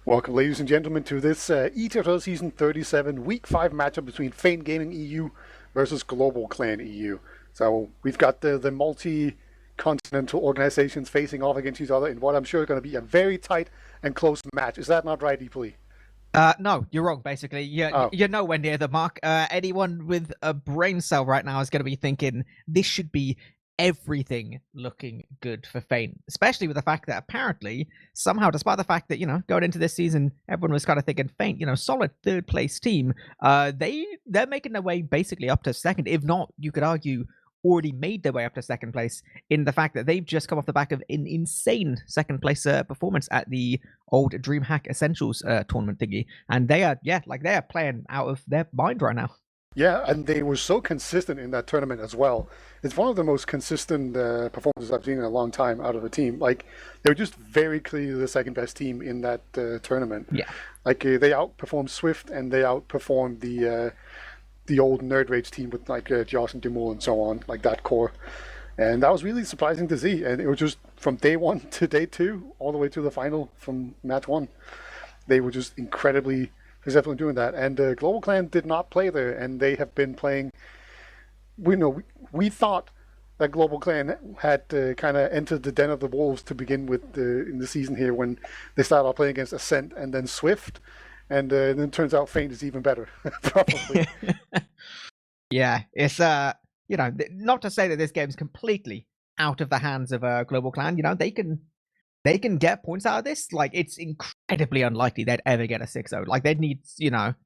Welcome, ladies and gentlemen, to this ETF2L Season 37 Week 5 matchup between Feint Gaming EU versus GlobalClan EU. So we've got the multi-continental organizations facing off against each other in what I'm sure is going to be a very tight and close match. Is that not right, eepily? No, you're wrong, basically. Oh. You're nowhere near the mark. Anyone with a brain cell right now is going to be thinking this should be everything looking good for Feint, especially with the fact that apparently, somehow, despite the fact that, going into this season, everyone was kind of thinking Feint, solid third place team, they're making their way basically up to second. If not, you could argue already made their way up to second place in the fact that they've just come off the back of an insane second place performance at the old DreamHack Essentials tournament thingy, and they are playing out of their mind right now. Yeah, and they were so consistent in that tournament as well. It's one of the most consistent performances I've seen in a long time out of a team. Like, they were just very clearly the second best team in that tournament. Yeah. Like, they outperformed Swift and they outperformed the old Nerd Rage team with like Josh and Demul and so on, like that core. And that was really surprising to see. And it was just from day one to day two, all the way to the final from match one. They were just incredibly successful in doing that. And GlobalClan did not play there, and they have been playing. We thought that GlobalClan had kind of entered the den of the wolves to begin with in the season here when they started off playing against Ascent and then Swift. And then it turns out Feint is even better, probably. Yeah, it's not to say that this game's completely out of the hands of GlobalClan. They can get points out of this. Like, it's incredibly unlikely they'd ever get a 6-0. Like, they'd need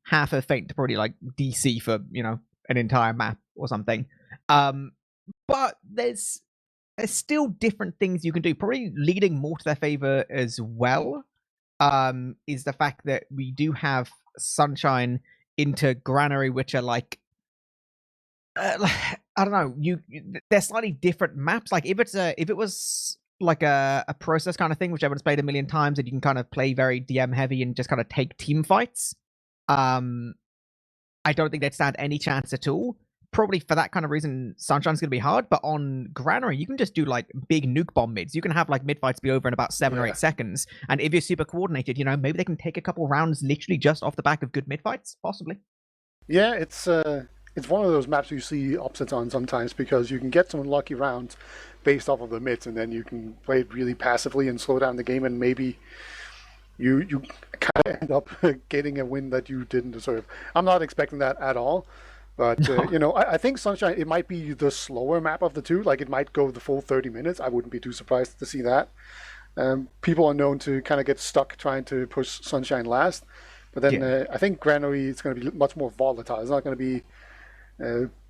half a Feint to probably like DC for an entire map or something. But there's still different things you can do. Probably leading more to their favor as well. Is the fact that we do have Sunshine into Granary, which are like, I don't know, they're slightly different maps. Like, if it was like a process kind of thing, which everyone's played a million times, and you can kind of play very DM heavy and just kind of take team fights, I don't think they'd stand any chance at all. Probably for that kind of reason, Sunshine's going to be hard, but on Granary, you can just do like big nuke bomb mids. You can have like mid fights be over in about 7 or 8 seconds. And if you're super coordinated, maybe they can take a couple rounds literally just off the back of good mid fights, possibly. Yeah, it's one of those maps you see upsets on sometimes because you can get some lucky rounds based off of the mids, and then you can play it really passively and slow down the game, and maybe you kind of end up getting a win that you didn't deserve. I'm not expecting that at all. But, I think Sunshine, it might be the slower map of the two. Like, it might go the full 30 minutes. I wouldn't be too surprised to see that. People are known to kind of get stuck trying to push Sunshine last. But then I think Granary is going to be much more volatile. It's not going to be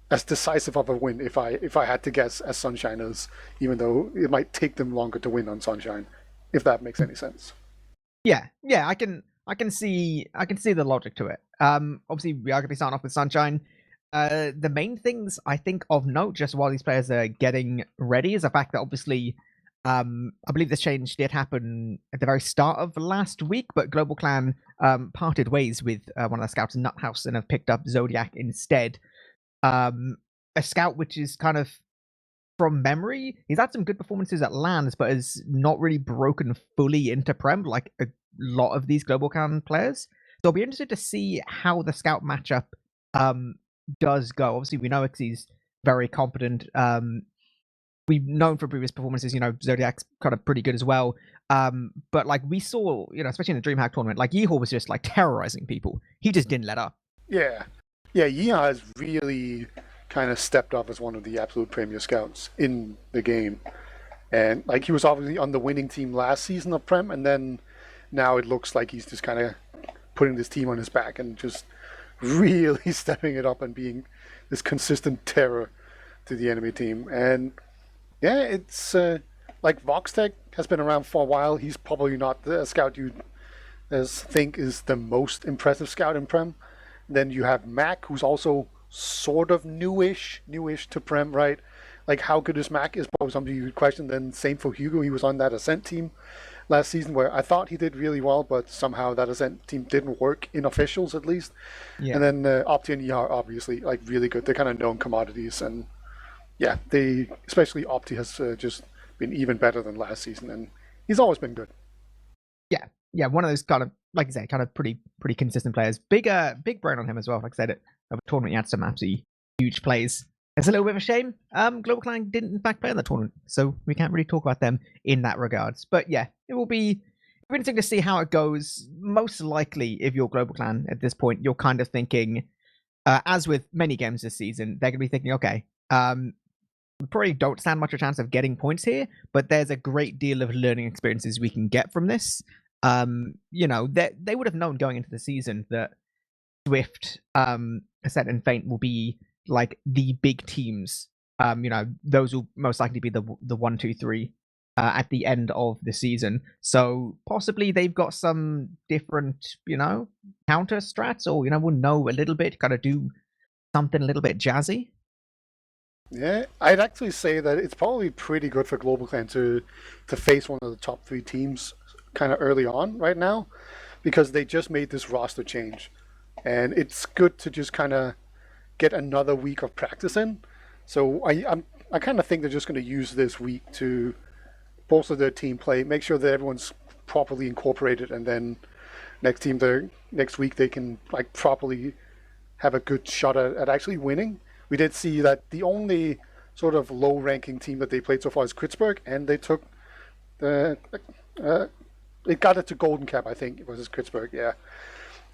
as decisive of a win, if I had to guess, as Sunshine is, even though it might take them longer to win on Sunshine, if that makes any sense. Yeah, I can see the logic to it. Obviously, we are going to be starting off with Sunshine. The main things I think of note, just while these players are getting ready, is the fact that obviously, I believe this change did happen at the very start of last week, but GlobalClan parted ways with one of the scouts, Nuthouse, and have picked up Zodiac instead. A scout which is kind of, from memory, he's had some good performances at LANs, but has not really broken fully into Prem like a lot of these GlobalClan players. So I'll be interested to see how the scout matchup does go. Obviously, we know he's very competent. We've known from previous performances, Zodiac's kind of pretty good as well. But like we saw, especially in the DreamHack tournament, like Yeehor was just like terrorizing people. He just didn't let up. Yeah, Yeehaw has really kind of stepped up as one of the absolute premier scouts in the game. And like he was obviously on the winning team last season of Prem, and then now it looks like he's just kind of putting this team on his back and just really stepping it up and being this consistent terror to the enemy team. And yeah, it's like Voxtech has been around for a while. He's probably not the scout you think is the most impressive scout in Prem. Then you have Mac, who's also sort of newish to Prem, right? Like, how good is Mac is probably something you could question. Then same for Hugo. He was on that Ascent team last season where I thought he did really well, but somehow that Ascent team didn't work in officials at least. Yeah. And then Opti and ER obviously like really good. They're kind of known commodities, and yeah, especially Opti has just been even better than last season, and he's always been good. Yeah, one of those kind of like I said, kind of pretty consistent players. Big brain on him as well. Like I said, over the tournament, he had some absolutely huge plays. It's a little bit of a shame. Global Clan didn't in fact play in the tournament, so we can't really talk about them in that regards. But yeah, it will be interesting to see how it goes. Most likely, if you're Global Clan at this point, you're kind of thinking, as with many games this season, they're going to be thinking, okay, we probably don't stand much of a chance of getting points here, but there's a great deal of learning experiences we can get from this. You know, they would have known going into the season that Swift, Ascent, and Feint will be like the big teams. You know, those will most likely be the 1, 2, 3 at the end of the season. So possibly they've got some different, you know, counter strats, or you know, we'll know a little bit, kind of do something a little bit jazzy. Yeah, I'd actually say that it's probably pretty good for Global Clan to face one of the top 3 teams kind of early on right now, because they just made this roster change, and it's good to just kind of get another week of practice in. So I kind of think they're just going to use this week to bolster their team play, make sure that everyone's properly incorporated, and then next week they can like properly have a good shot at actually winning. We did see that the only sort of low-ranking team that they played so far is Kritzberg, and they took it got it to Golden Cap, I think it was Kritzberg, yeah.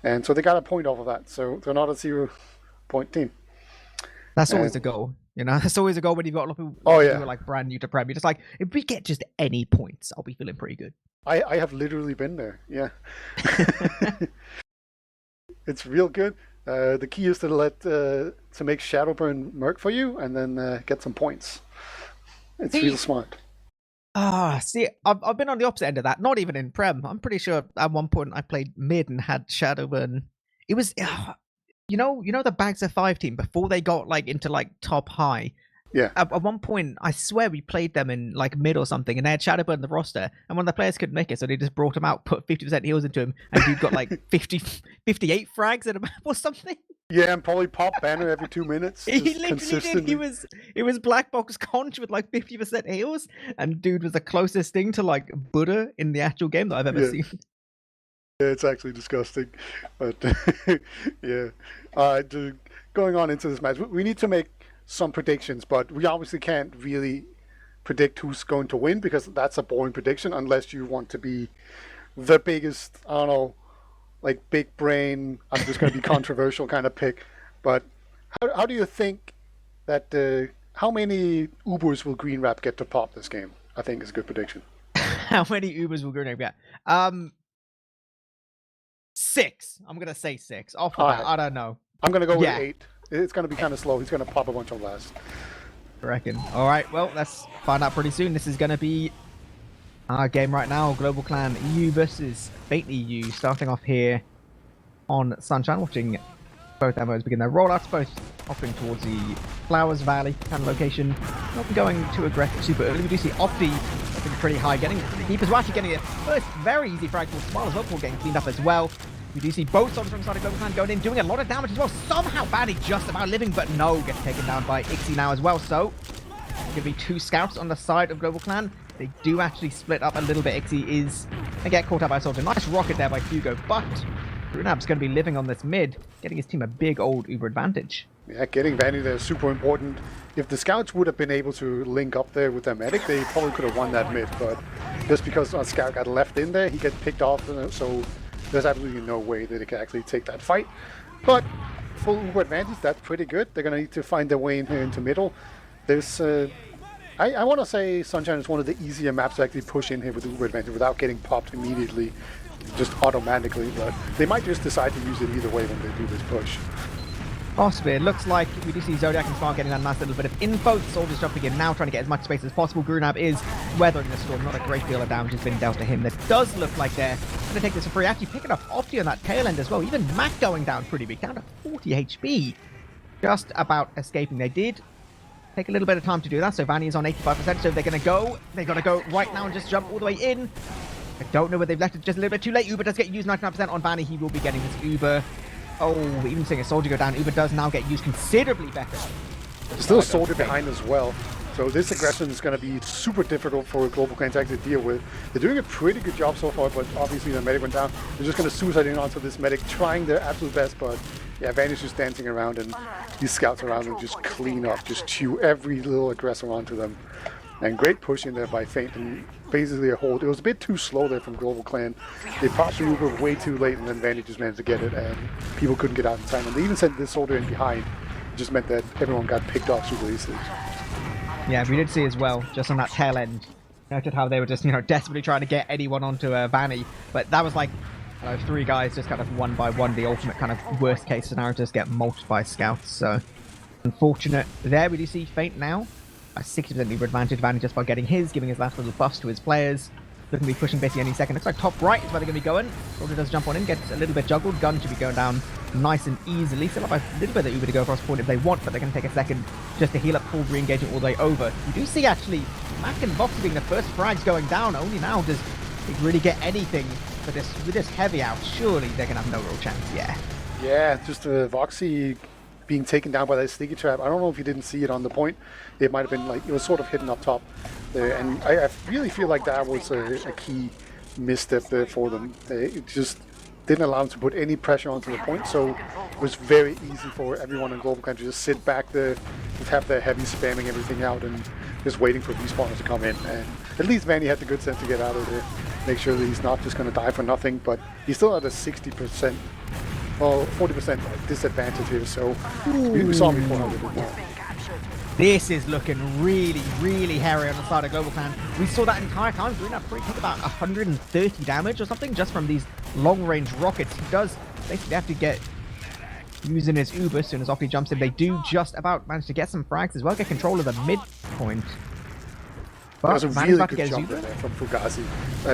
And so they got a point off of that, so they're not a 0-point team. That's always a goal, you know. That's always a goal when you've got a lot of people who are like brand new to Prem. You're just like, if we get just any points, I'll be feeling pretty good. I have literally been there, yeah. It's real good. The key is to make Shadowburn merc for you, and then get some points. It's real smart. See, I've been on the opposite end of that. Not even in Prem. I'm pretty sure at one point I played mid and had Shadowburn. It was, you know the Bags of 5 team before they got like into like top high. Yeah. At one point, I swear we played them in like mid or something, and they had Shadowburn in the roster, and one of the players couldn't make it, so they just brought him out, put 50% heals into him, and dude got like 58 frags at a map or something. Yeah, and probably pop banner every 2 minutes. He literally did. It was Black Box Conch with like 50% heals, and dude was the closest thing to like Buddha in the actual game that I've ever seen. Yeah, it's actually disgusting, but yeah. Going on into this match, we need to make some predictions, but we obviously can't really predict who's going to win, because that's a boring prediction unless you want to be the biggest, I don't know, like big brain, I'm just going to be controversial kind of pick. But how do you think that how many Ubers will Green Wrap get to pop this game? I think is a good prediction. How many Ubers will Green Wrap get? 6. I'm gonna say 6. Off the bat, I don't know. I'm gonna go with 8. It's gonna be kind of slow. He's gonna pop a bunch of last. I reckon. All right. Well, let's find out pretty soon. This is gonna be our game right now. GlobalClan.EU versus Feint.EU. Starting off here on Sunshine, watching both MOs begin their rollouts, both opting towards the Flowers Valley kind of location. Not going too aggressive super early. We do see Opti looking pretty high, getting deep as well, actually getting a first very easy frag for Smile as well, before getting cleaned up as well. We do see both sides from the side of GlobalClan going in, doing a lot of damage as well. Somehow Banny just about living, but no, gets taken down by Ixie now as well. So, going to be 2 scouts on the side of GlobalClan. They do actually split up a little bit. Ixie is going to get caught up by a soldier. Nice rocket there by Hugo, but Brunab's going to be living on this mid, getting his team a big old Uber advantage. Yeah, getting Banny there is super important. If the scouts would have been able to link up there with their medic, they probably could have won that mid, but just because a scout got left in there, he gets picked off, so there's absolutely no way that they can actually take that fight. But full Uber advantage, that's pretty good. They're going to need to find their way in here into middle. There's, I want to say Sunshine is one of the easier maps to actually push in here with Uber advantage without getting popped immediately, just automatically, but they might just decide to use it either way when they do this push. Possibly. It looks like we do see Zodiac and Spark getting that nice little bit of info. Soldiers jumping in now, trying to get as much space as possible. Grunab is weathering the storm. Not a great deal of damage has been dealt to him. That does look like they're going to take this for free. Actually picking up Opti on that tail end as well. Even Mac going down pretty big, down to 40 HP. Just about escaping. They did take a little bit of time to do that, so Vanny is on 85%, so they're going to go. They've got to go right now and just jump all the way in. I don't know whether they've left it just a little bit too late. Uber does get used 99% on Vanny. He will be getting this Uber. Oh, even seeing a soldier go down, Uber does now get used considerably better. There's still a soldier behind as well. So this aggression is going to be super difficult for GlobalClan to actually deal with. They're doing a pretty good job so far, but obviously the medic went down. They're just going to suicide in onto this medic, trying their absolute best, but yeah, Vanny's just dancing around, and these scouts around them just clean up, just chew every little aggressor onto them. And great push in there by Feint, and basically a hold. It was a bit too slow there from GlobalClan. They popped the Uber way too late, and then Vanny just managed to get it, and people couldn't get out in time. And they even sent this soldier in behind. It just meant that everyone got picked off super easily. Yeah, we did see as well, just on that tail end, noted how they were just, desperately trying to get anyone onto Vanny. But that was like, 3 guys just kind of one by one, the ultimate kind of worst case scenario, just get mulched by scouts. So, unfortunate there. We do see Feint now. A 60% Uber advantage. Vanny just by getting his, giving his last little buffs to his players. Looking to be pushing basically any second. Looks like top right is where they're going to be going. Soldier does jump on in, gets a little bit juggled. Gun should be going down nice and easily. Still have a little bit of Uber to go across point if they want, but they're going to take a second just to heal up full re-engagement all the way over. You do see actually Mac and Voxy being the first frags going down. Only now does it really get anything for this with this heavy out. Surely they're going to have no real chance. Yeah, just Voxy being taken down by that sneaky trap. I don't know if you didn't see it on the point. It might have been like, it was sort of hidden up top there, and I really feel like that was a key misstep there for them. It just didn't allow them to put any pressure onto the point, so it was very easy for everyone in GlobalClan to just sit back there, just have their heavy spamming everything out and just waiting for respawners to come in. And at least Vanny had the good sense to get out of there, make sure that he's not just going to die for nothing, but he's still at a 60%, well, 40% disadvantage here, so we saw him before a little bit more. This is looking really, really hairy on the side of GlobalClan. We saw that entire time. Doing that pretty take about 130 damage or something just from these long-range rockets. He does basically have to get using his Uber as soon as Opti jumps in. They do just about manage to get some frags as well, get control of the midpoint. That was a really good jump there from Fugazi.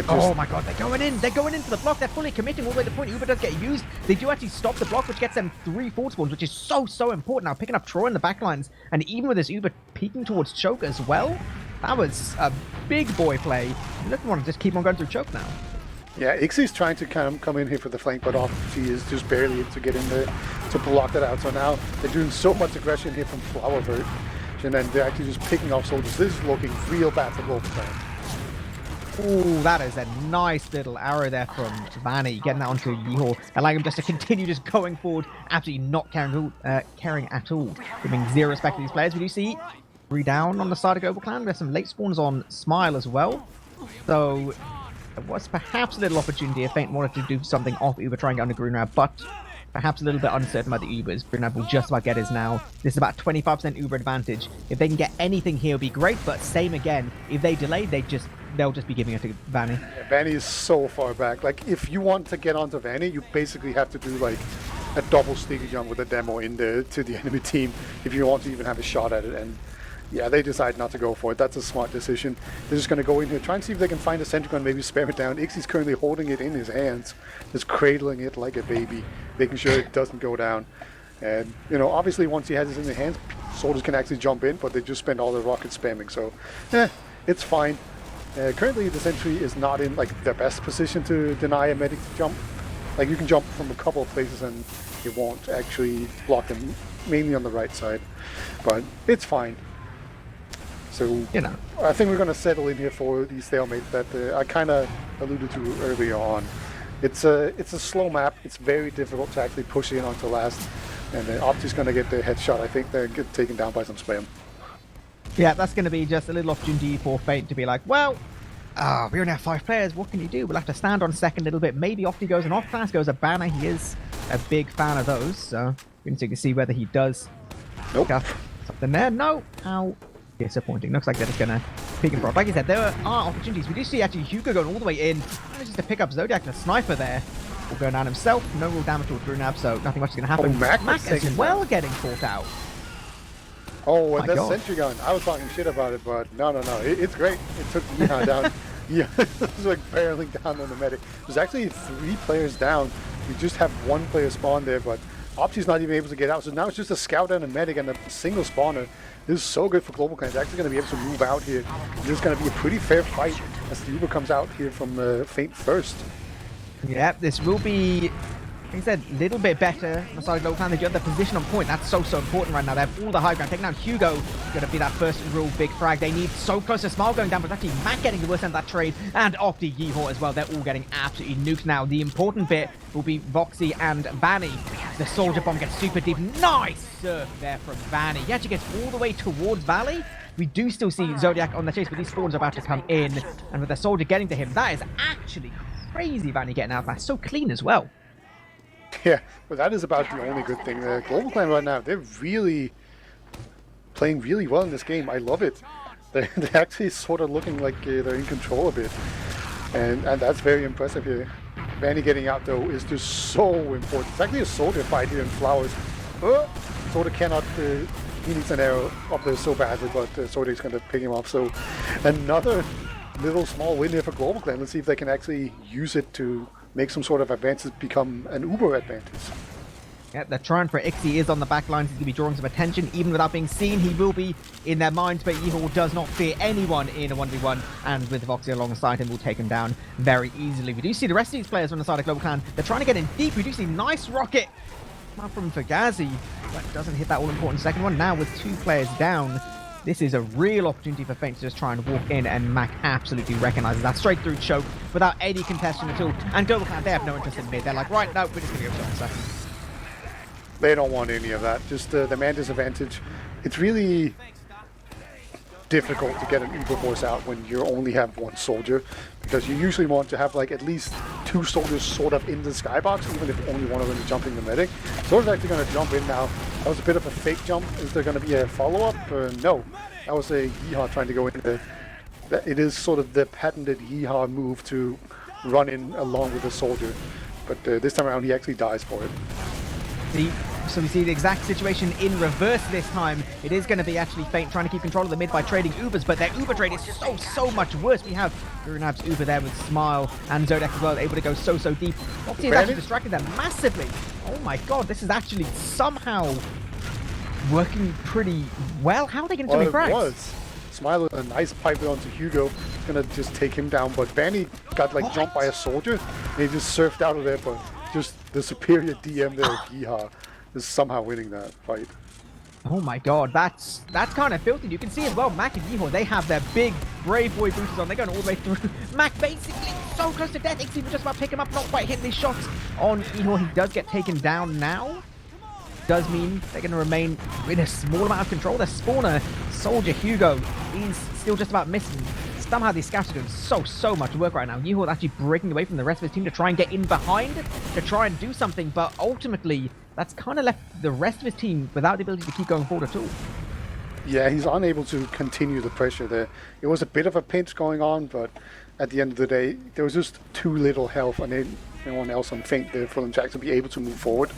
Oh my god, they're going in for the block. They're fully committing all the way to the point. Uber does get used. They do actually stop the block, which gets them 3 forward spawns, which is so important. Now picking up Troy in the backlines, and even with this Uber peeking towards Choke as well, that was a big boy play. You don't want to just keep on going through Choke now. Yeah, Ixie's trying to kind of come in here for the flank, but she is just barely able to get in there to block that out. So now they're doing so much aggression here from Flowerbird. And then they're actually just picking off soldiers. This is looking real bad for GlobalClan. Ooh, that is a nice little arrow there from Vanny, getting that onto Yeehor, allowing him just to continue just going forward, absolutely not caring at all, giving 0 respect to these players. We do see 3 down on the side of GlobalClan. There's some late spawns on Smile as well. So there was perhaps a little opportunity if Feint wanted to do something off Uber, trying to get on the Green Rab, but perhaps a little bit uncertain about the Ubers. Green Rab will just about get his now. This is about 25% Uber advantage. If they can get anything here, it'll be great, but same again. If they delay, they'll just be giving it to Vanny. Yeah, Vanny is so far back. Like, if you want to get onto Vanny, you basically have to do like a double sneaky jump with a demo in there to the enemy team if you want to even have a shot at it. And yeah, they decide not to go for it. That's a smart decision. They're just going to go in here, try and see if they can find a sentry gun, maybe spam it down. Ixie's currently holding it in his hands, just cradling it like a baby, making sure it doesn't go down. And, obviously once he has it in his hands, soldiers can actually jump in, but they just spend all their rockets spamming. So, it's fine. Currently, the sentry is not in like their best position to deny a medic jump. Like, you can jump from a couple of places and it won't actually block them, mainly on the right side. But it's fine. So, I think we're going to settle in here for the stalemate that I kind of alluded to earlier on. It's a slow map. It's very difficult to actually push in onto last. And then Opti's going to get their headshot. I think they're get taken down by some spam. Yeah, that's going to be just a little opportunity for Feint to be like, well, we only have 5 players. What can you do? We'll have to stand on second a little bit. Maybe Opti goes an off-class, goes a banner. He is a big fan of those. So we need to see whether he does. Nope. Something there. No. How disappointing. Looks like they're just going to pick and prod. Like I said, there are opportunities. We do see actually Hugo going all the way in. Manages to pick up Zodiac, the sniper there. Will go down himself. No real damage towards Brunab, so nothing much is going to happen. Oh, Mac as well getting caught out. Oh, and that sentry gun. I was talking shit about it, but no. It's great. It took Yeehaw down. Yeah, it was like barreling down on the medic. There's actually 3 players down. You just have 1 player spawn there, but Opti's not even able to get out. So now it's just a scout and a medic and a single spawner. This is so good for GlobalClan. It's actually going to be able to move out here. This is going to be a pretty fair fight as the Uber comes out here from Feint first. Yeah, this will be Like I said, a little bit better on the side of GlobalClan. They get the position on point. That's so important right now. They have all the high ground. Taking down Hugo is going to be that first real big frag. They need so close to Smile going down, but actually Mac getting the worst end of that trade. And Opti, Yeehaw as well. They're all getting absolutely nuked now. The important bit will be Voxy and Vanny. The Soldier Bomb gets super deep. Nice surf there from Vanny. He actually gets all the way towards Valley. We do still see Zodiac on the chase, but these spawns are about to come in. And with the Soldier getting to him, that is actually crazy. Vanny getting out. That's so clean as well. Yeah, but that is about the only good thing. The GlobalClan right now, they're really playing really well in this game. I love it. They're actually sort of looking like they're in control a bit. And that's very impressive here. Vanny getting out, though, is just so important. It's actually a Soldier fight here in Flowers. Soldier cannot... he needs an arrow up there so badly, but Soldier is going to pick him up. So another little small win here for GlobalClan. Let's see if they can actually use it to make some sort of advantage become an uber advantage. Yeah, they're trying for Ixie is on the back lines. He's going to be drawing some attention. Even without being seen, he will be in their minds, but Yeehaw does not fear anyone in a 1v1, and with Voxy alongside him, will take him down very easily. We do see the rest of these players on the side of GlobalClan. They're trying to get in deep. We do see nice rocket out from Fugazi, but doesn't hit that all-important second one. Now with 2 players down, this is a real opportunity for Feint to just try and walk in, and Mac absolutely recognizes that straight through choke without any contention at all. And GlobalClan, they have no interest in mid. They're like, right, no, we're just going to go shot in second. They don't want any of that. Just the man disadvantage. It's really difficult to get an uber force out when you only have 1 soldier, because you usually want to have like at least 2 soldiers sort of in the skybox, even if only one of them is jumping the medic. Soldier's actually going to jump in now. That was a bit of a fake jump. Is there going to be a follow-up? No. That was a Yeehaw trying to go in there. It is sort of the patented Yeehaw move to run in along with the soldier. But this time around, he actually dies for it. So we see the exact situation in reverse this time. It is going to be actually Feint trying to keep control of the mid by trading Ubers, but their Uber trade is so much worse. We have Gurunab's Uber there with Smile and Zodiac as well, able to go so deep. Foxy has actually distracted them massively. Oh my god, this is actually somehow working pretty well. How are they going to do frags? It was. Smile with a nice pipe onto Hugo. Gonna just take him down, but Vanny got like jumped by a soldier, and he just surfed out of there, but just the superior DM there of Yeehaw is somehow winning that fight. Oh my god, that's kind of filthy. You can see as well, Mac and Yeehaw, they have their big Brave Boy boosters on. They're going all the way through. Mac basically so close to death. Ixie was just about to pick him up, not quite hitting these shots on Yeehaw. He does get taken down now. Does mean they're going to remain in a small amount of control. Their spawner, Soldier Hugo, is still just about missing. Somehow these scouts are doing so much work right now. Yeehaw actually breaking away from the rest of his team to try and get in behind, to try and do something, but ultimately, that's kind of left the rest of his team without the ability to keep going forward at all. Yeah, he's unable to continue the pressure there. It was a bit of a pinch going on, but at the end of the day, there was just too little health on anyone else on Feint there for them to actually be able to move forward.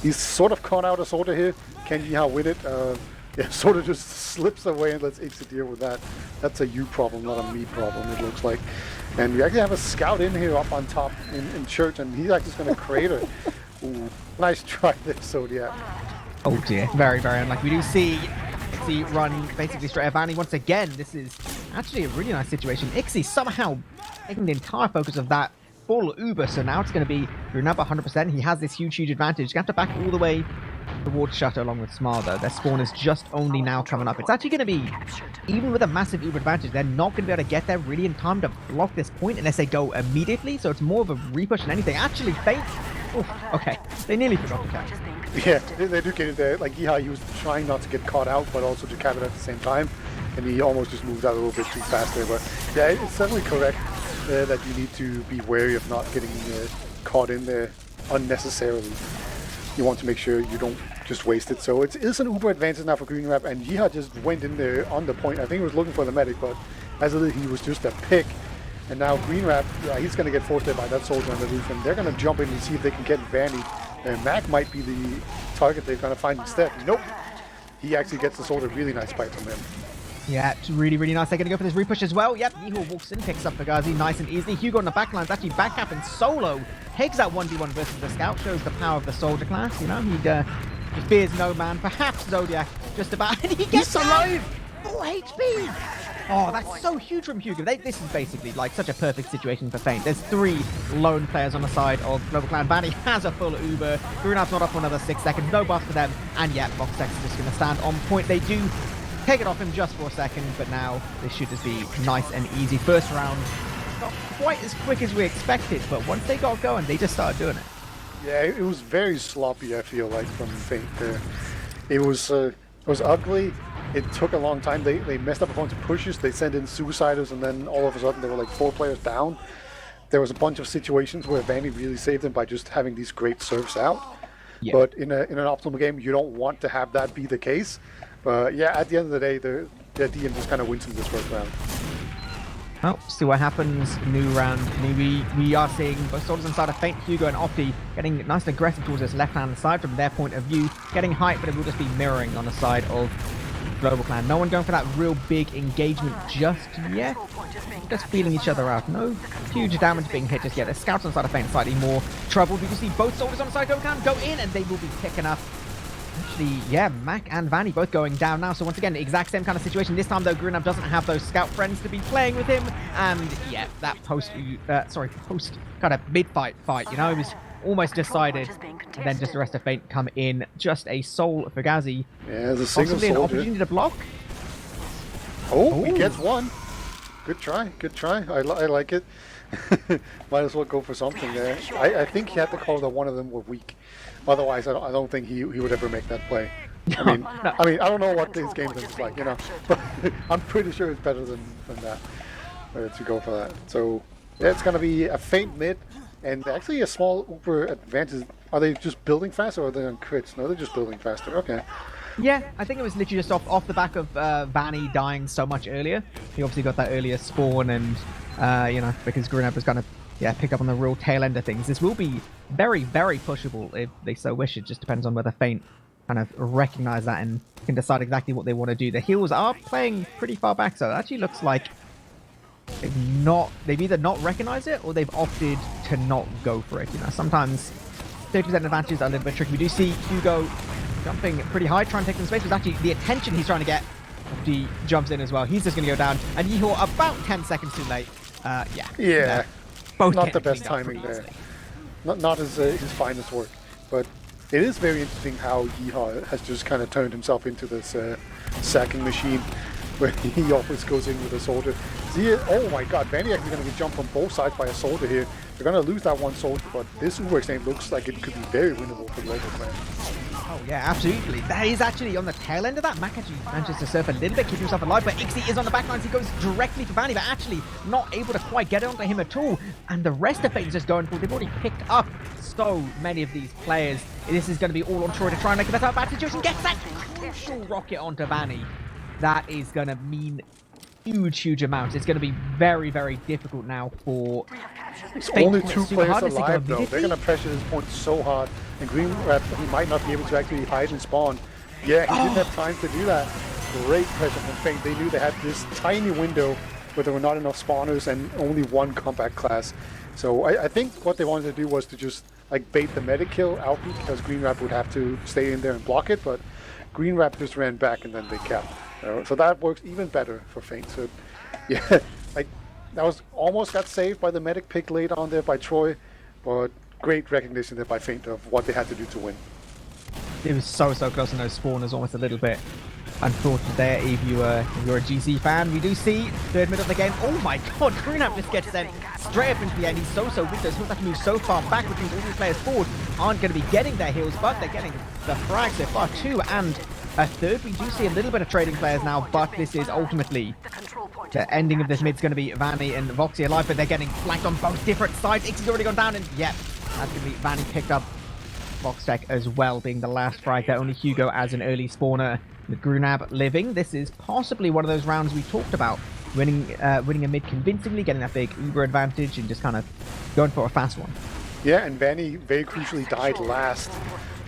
He's sort of caught out a Soldier here. Can Yeehaw win it? Yeah, sort of just slips away and lets Ixie deal with that. That's a you problem, not a me problem, it looks like. And we actually have a scout in here up on top in church, and he's actually just going to crater. Ooh, nice try there, Zodiac. Oh dear, very unlucky. We do see Ixie run basically straight at Vanny once again. This is actually a really nice situation. Ixie somehow taking the entire focus of that full Uber, so now it's going to be Runab 100%. He has this huge advantage. He's going to have to back all the way towards Shutter along with Smile though. Their spawn is just only now coming up. It's actually going to be, even with a massive Uber advantage, they're not going to be able to get there really in time to block this point unless they go immediately, so it's more of a repush than anything. Actually, Feint, okay, they nearly forgot the catch. Yeah, they do get it there. Like Yeehaw, he was trying not to get caught out, but also to cap it at the same time, and he almost just moved out a little bit too fast there. But yeah, it's certainly correct that you need to be wary of not getting caught in there unnecessarily. You want to make sure you don't just waste it. So it is an Uber advantage now for Green Rap, and Yeehaw just went in there on the point. I think he was looking for the medic, but as it is, he was just a pick. And now Green Rap, yeah, he's going to get forced there by that soldier on the roof, and they're going to jump in and see if they can get Vanny. And Mac might be the target they're going to find instead. Nope. He actually gets the soldier. Really nice fight from him. Yeah, it's really nice. They're going to go for this repush as well. Yep, Yeehaw walks in, picks up Fugazi nice and easily. Hugo on the backline is actually backcapping solo. Takes that 1v1 versus the scout. Shows the power of the soldier class. You know, he fears no man. Perhaps Zodiac just about. And he gets alive! Full HP! Oh, that's so huge from Hugo. This is basically like such a perfect situation for Feint. There's 3 lone players on the side of GlobalClan. Vanny has a full Uber. Grunab's not up for another 6 seconds. No buff for them. And yeah, Voxtex is just going to stand on point. They do take it off him just for a second, but now this should just be nice and easy. First round, not quite as quick as we expected, but once they got going, they just started doing it. Yeah, it was very sloppy, I feel like, from Feint there. It was ugly. It took a long time. They messed up a bunch of pushes. They sent in Suiciders, and then all of a sudden there were like 4 players down. There was a bunch of situations where Vanny really saved them by just having these great serves out. Yeah. But in an optimal game, you don't want to have that be the case. But yeah, at the end of the day, the DM just kind of wins in this first round. Well, see what happens. New round. We are seeing both soldiers inside of Feint, Hugo and Opti getting nice and aggressive towards this left-hand side from their point of view. Getting hype, but it will just be mirroring on the side of GlobalClan. No one going for that real big engagement just yet. Just feeling each other out. No huge damage being hit just yet. The scouts on the side of Feint slightly more troubled. We can see both soldiers on the side of GlobalClan go in, and they will be picking up. Actually, yeah, Mac and Vanny both going down now. So once again, the exact same kind of situation. This time, though, Grunab doesn't have those scout friends to be playing with him. And yeah, that post kind of mid-fight fight, you know, it was almost decided. And then just the rest of Feint come in. Just a soul for Ghazi. Yeah, there's a single possibly soldier. An opportunity to block. Oh, he gets one. Good try, good try. I like it. Might as well go for something there. I think he had to call that one of them were weak. Otherwise, I don't think he would ever make that play. I mean, I don't know what this game is like, you know, but I'm pretty sure it's better than that to go for that. So yeah, it's gonna be a Feint mid and actually a small Uber advantage. Are they just building faster or are they on crits? No, they're just building faster. Okay. Yeah, I think it was literally just off the back of Vanny dying so much earlier. He obviously got that earlier spawn, and you know, because Grunab was gonna pick up on the real tail end of things. This will be very, very pushable if they so wish. It just depends on whether Feint kind of recognize that and can decide exactly what they want to do. The heals are playing pretty far back, so it actually looks like they've either not recognized it or they've opted to not go for it. You know, sometimes 30% advantages are a little bit tricky. We do see Hugo jumping pretty high, trying to take some space. It was actually the attention he's trying to get. He jumps in as well. He's just going to go down. And Yeehor about 10 seconds too late. Yeah. Both not the best timing there. Not his finest work. But it is very interesting how Yeehaw has just kind of turned himself into this sacking machine where he always goes in with a soldier. See, oh my god, Vanny actually going to get jumped on both sides by a soldier here. They're going to lose that one soldier, but this Uber exchange looks like it could be very winnable for GlobalClan. Oh yeah, absolutely. That is actually on the tail end of that. Mac actually manages to surf a little bit, keep himself alive, but Ixie is on the back lines. He goes directly for Vanny, but actually not able to quite get onto him at all. And the rest of Feint is just going for it. They've already picked up so many of these players. This is going to be all on Troy to try and make the best out of bad situation. Gets that crucial rocket onto Vanny. That is going to mean huge amounts. It's going to be very, very difficult now for only 2 players alive though. They're going to pressure this point so hard. And Green he might not be able to actually hide and spawn. Yeah, he didn't have time to do that. Great pressure from Feint. They knew they had this tiny window where there were not enough spawners and only 1 combat class. So I think what they wanted to do was to just like bait the medic kill out because Green Rap would have to stay in there and block it, but Green Rap just ran back and then they kept. So that works even better for Feint. So yeah, like that was almost got saved by the medic pick late on there by Troy, but great recognition there by Feint of what they had to do to win. It was so close on those spawners, almost a little bit unfortunate there if you're a GC fan. We do see third mid of the game. Oh my god, Greenup just gets sent straight up into the end. He's so weak. Those heals have to move so far back, which means all these players forward aren't going to be getting their heals, but they're getting the frags so far. 2 and a third. We do see a little bit of trading players now, but this is ultimately the ending of this mid's going to be Vanny and Voxy alive, but they're getting flanked on both different sides. Ixie's already gone down, and yep, that's going to be Vanny picked up Voxtech as well, being the last frag there. Only Hugo as an early spawner with Grunab living. This is possibly one of those rounds we talked about. Winning a mid convincingly, getting that big Uber advantage, and just kind of going for a fast one. Yeah, and Vanny very crucially died last.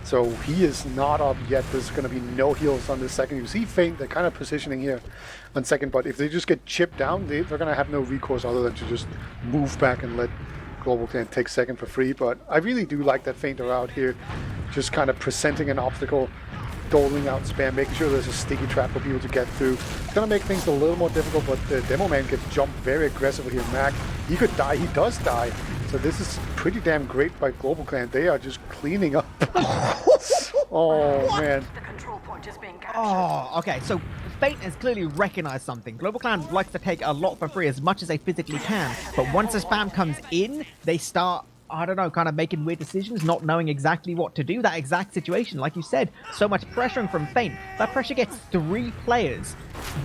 So he is not up yet. There's going to be no heals on this second. You see Feint, they're kind of positioning here on second, but if they just get chipped down, they're going to have no recourse other than to just move back and let GlobalClan take second for free. But I really do like that Feint are out here, just kind of presenting an obstacle. doling out spam, making sure there's a sticky trap for people to get through. It's going to make things a little more difficult, but the Demo Man gets jumped very aggressively here. Mac, he could die. He does die. So this is pretty damn great by GlobalClan. They are just cleaning up. Oh, man. Oh, okay. So Fate has clearly recognized something. GlobalClan likes to take a lot for free as much as they physically can. But once the spam comes in, they start, I don't know, kind of making weird decisions, not knowing exactly what to do. That exact situation, like you said, so much pressuring from Feint. That pressure gets 3 players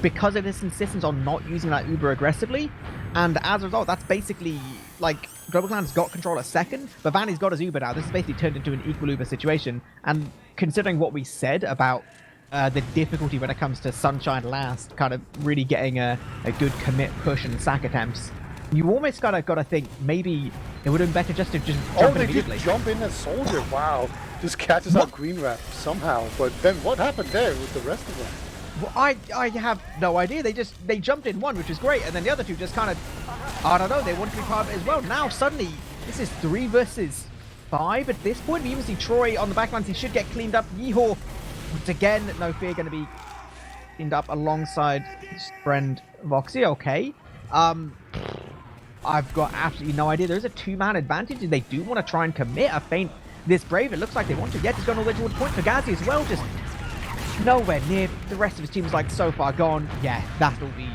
because of this insistence on not using that uber aggressively. And as a result, that's basically, like, GlobalClan's got control at second, but Vanny's got his uber now. This is basically turned into an equal uber situation. And considering what we said about the difficulty when it comes to Sunshine last, kind of really getting a good commit, push, and sack attempts, you almost gotta think maybe it would have been better just to jump in immediately. Just jump in as Soldier. Wow, just catches out Green Wrap somehow. But then what happened there with the rest of them? Well, I have no idea. They jumped in one, which is great, and then the other two just kind of, I don't know, they wanted to be part of it as well. Now suddenly this is 3 versus 5 at this point. We even see Troy on the backlines. He should get cleaned up. Yeehaw, once again, no fear, going to be cleaned up alongside his friend Voxy. Okay. I've got absolutely no idea. There's a 2-man advantage. They do want to try and commit a Feint this brave. It looks like they want to. Yet he's gone all the way towards point for Gazi as well. Just nowhere near. The rest of his team is like so far gone. Yeah, that'll be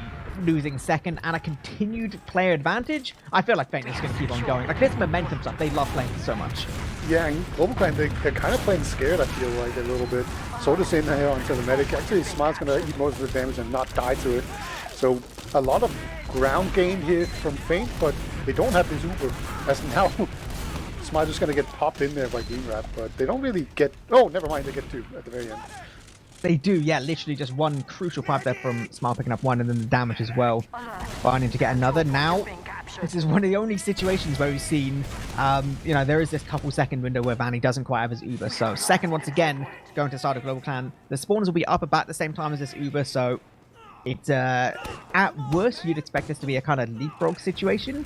losing second and a continued player advantage. I feel like Feint is going to keep on going. Like this momentum stuff, they love playing so much. Yeah, and GlobalClan, they're kind of playing scared, I feel like, a little bit. Soda's in here onto the medic. Actually, Smart's going to eat most of the damage and not die to it. So a lot of ground game here from Feint, but they don't have this Uber. As now, Smart's just going to get popped in there by Green Wrap, but they don't really get... Oh, never mind, they get 2 at the very end. They do, yeah, literally just one crucial pipe there from Smart picking up 1 and then the damage as well. Finding to get another. Now, this is one of the only situations where we've seen, you know, there is this couple second window where Vanny doesn't quite have his Uber. So second, once again, going to start of GlobalClan. The spawners will be up about the same time as this Uber, so it's, at worst, you'd expect this to be a kind of leapfrog situation.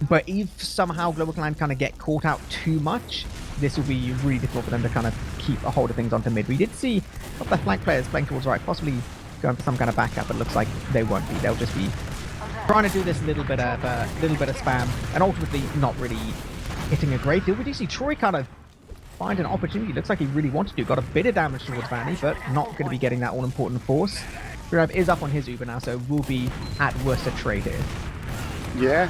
But if somehow GlobalClan kind of get caught out too much, this will be really difficult for them to kind of keep a hold of things onto mid. We did see a couple of flank players playing towards right, possibly going for some kind of backup, but it looks like they won't be. They'll just be trying to do this little bit of spam, and ultimately not really hitting a great deal. We do see Troy kind of find an opportunity. Looks like he really wanted to. Got a bit of damage towards Vanny, but not going to be getting that all-important force. Grab is up on his Uber now, so will be at worst a trade here. Yeah,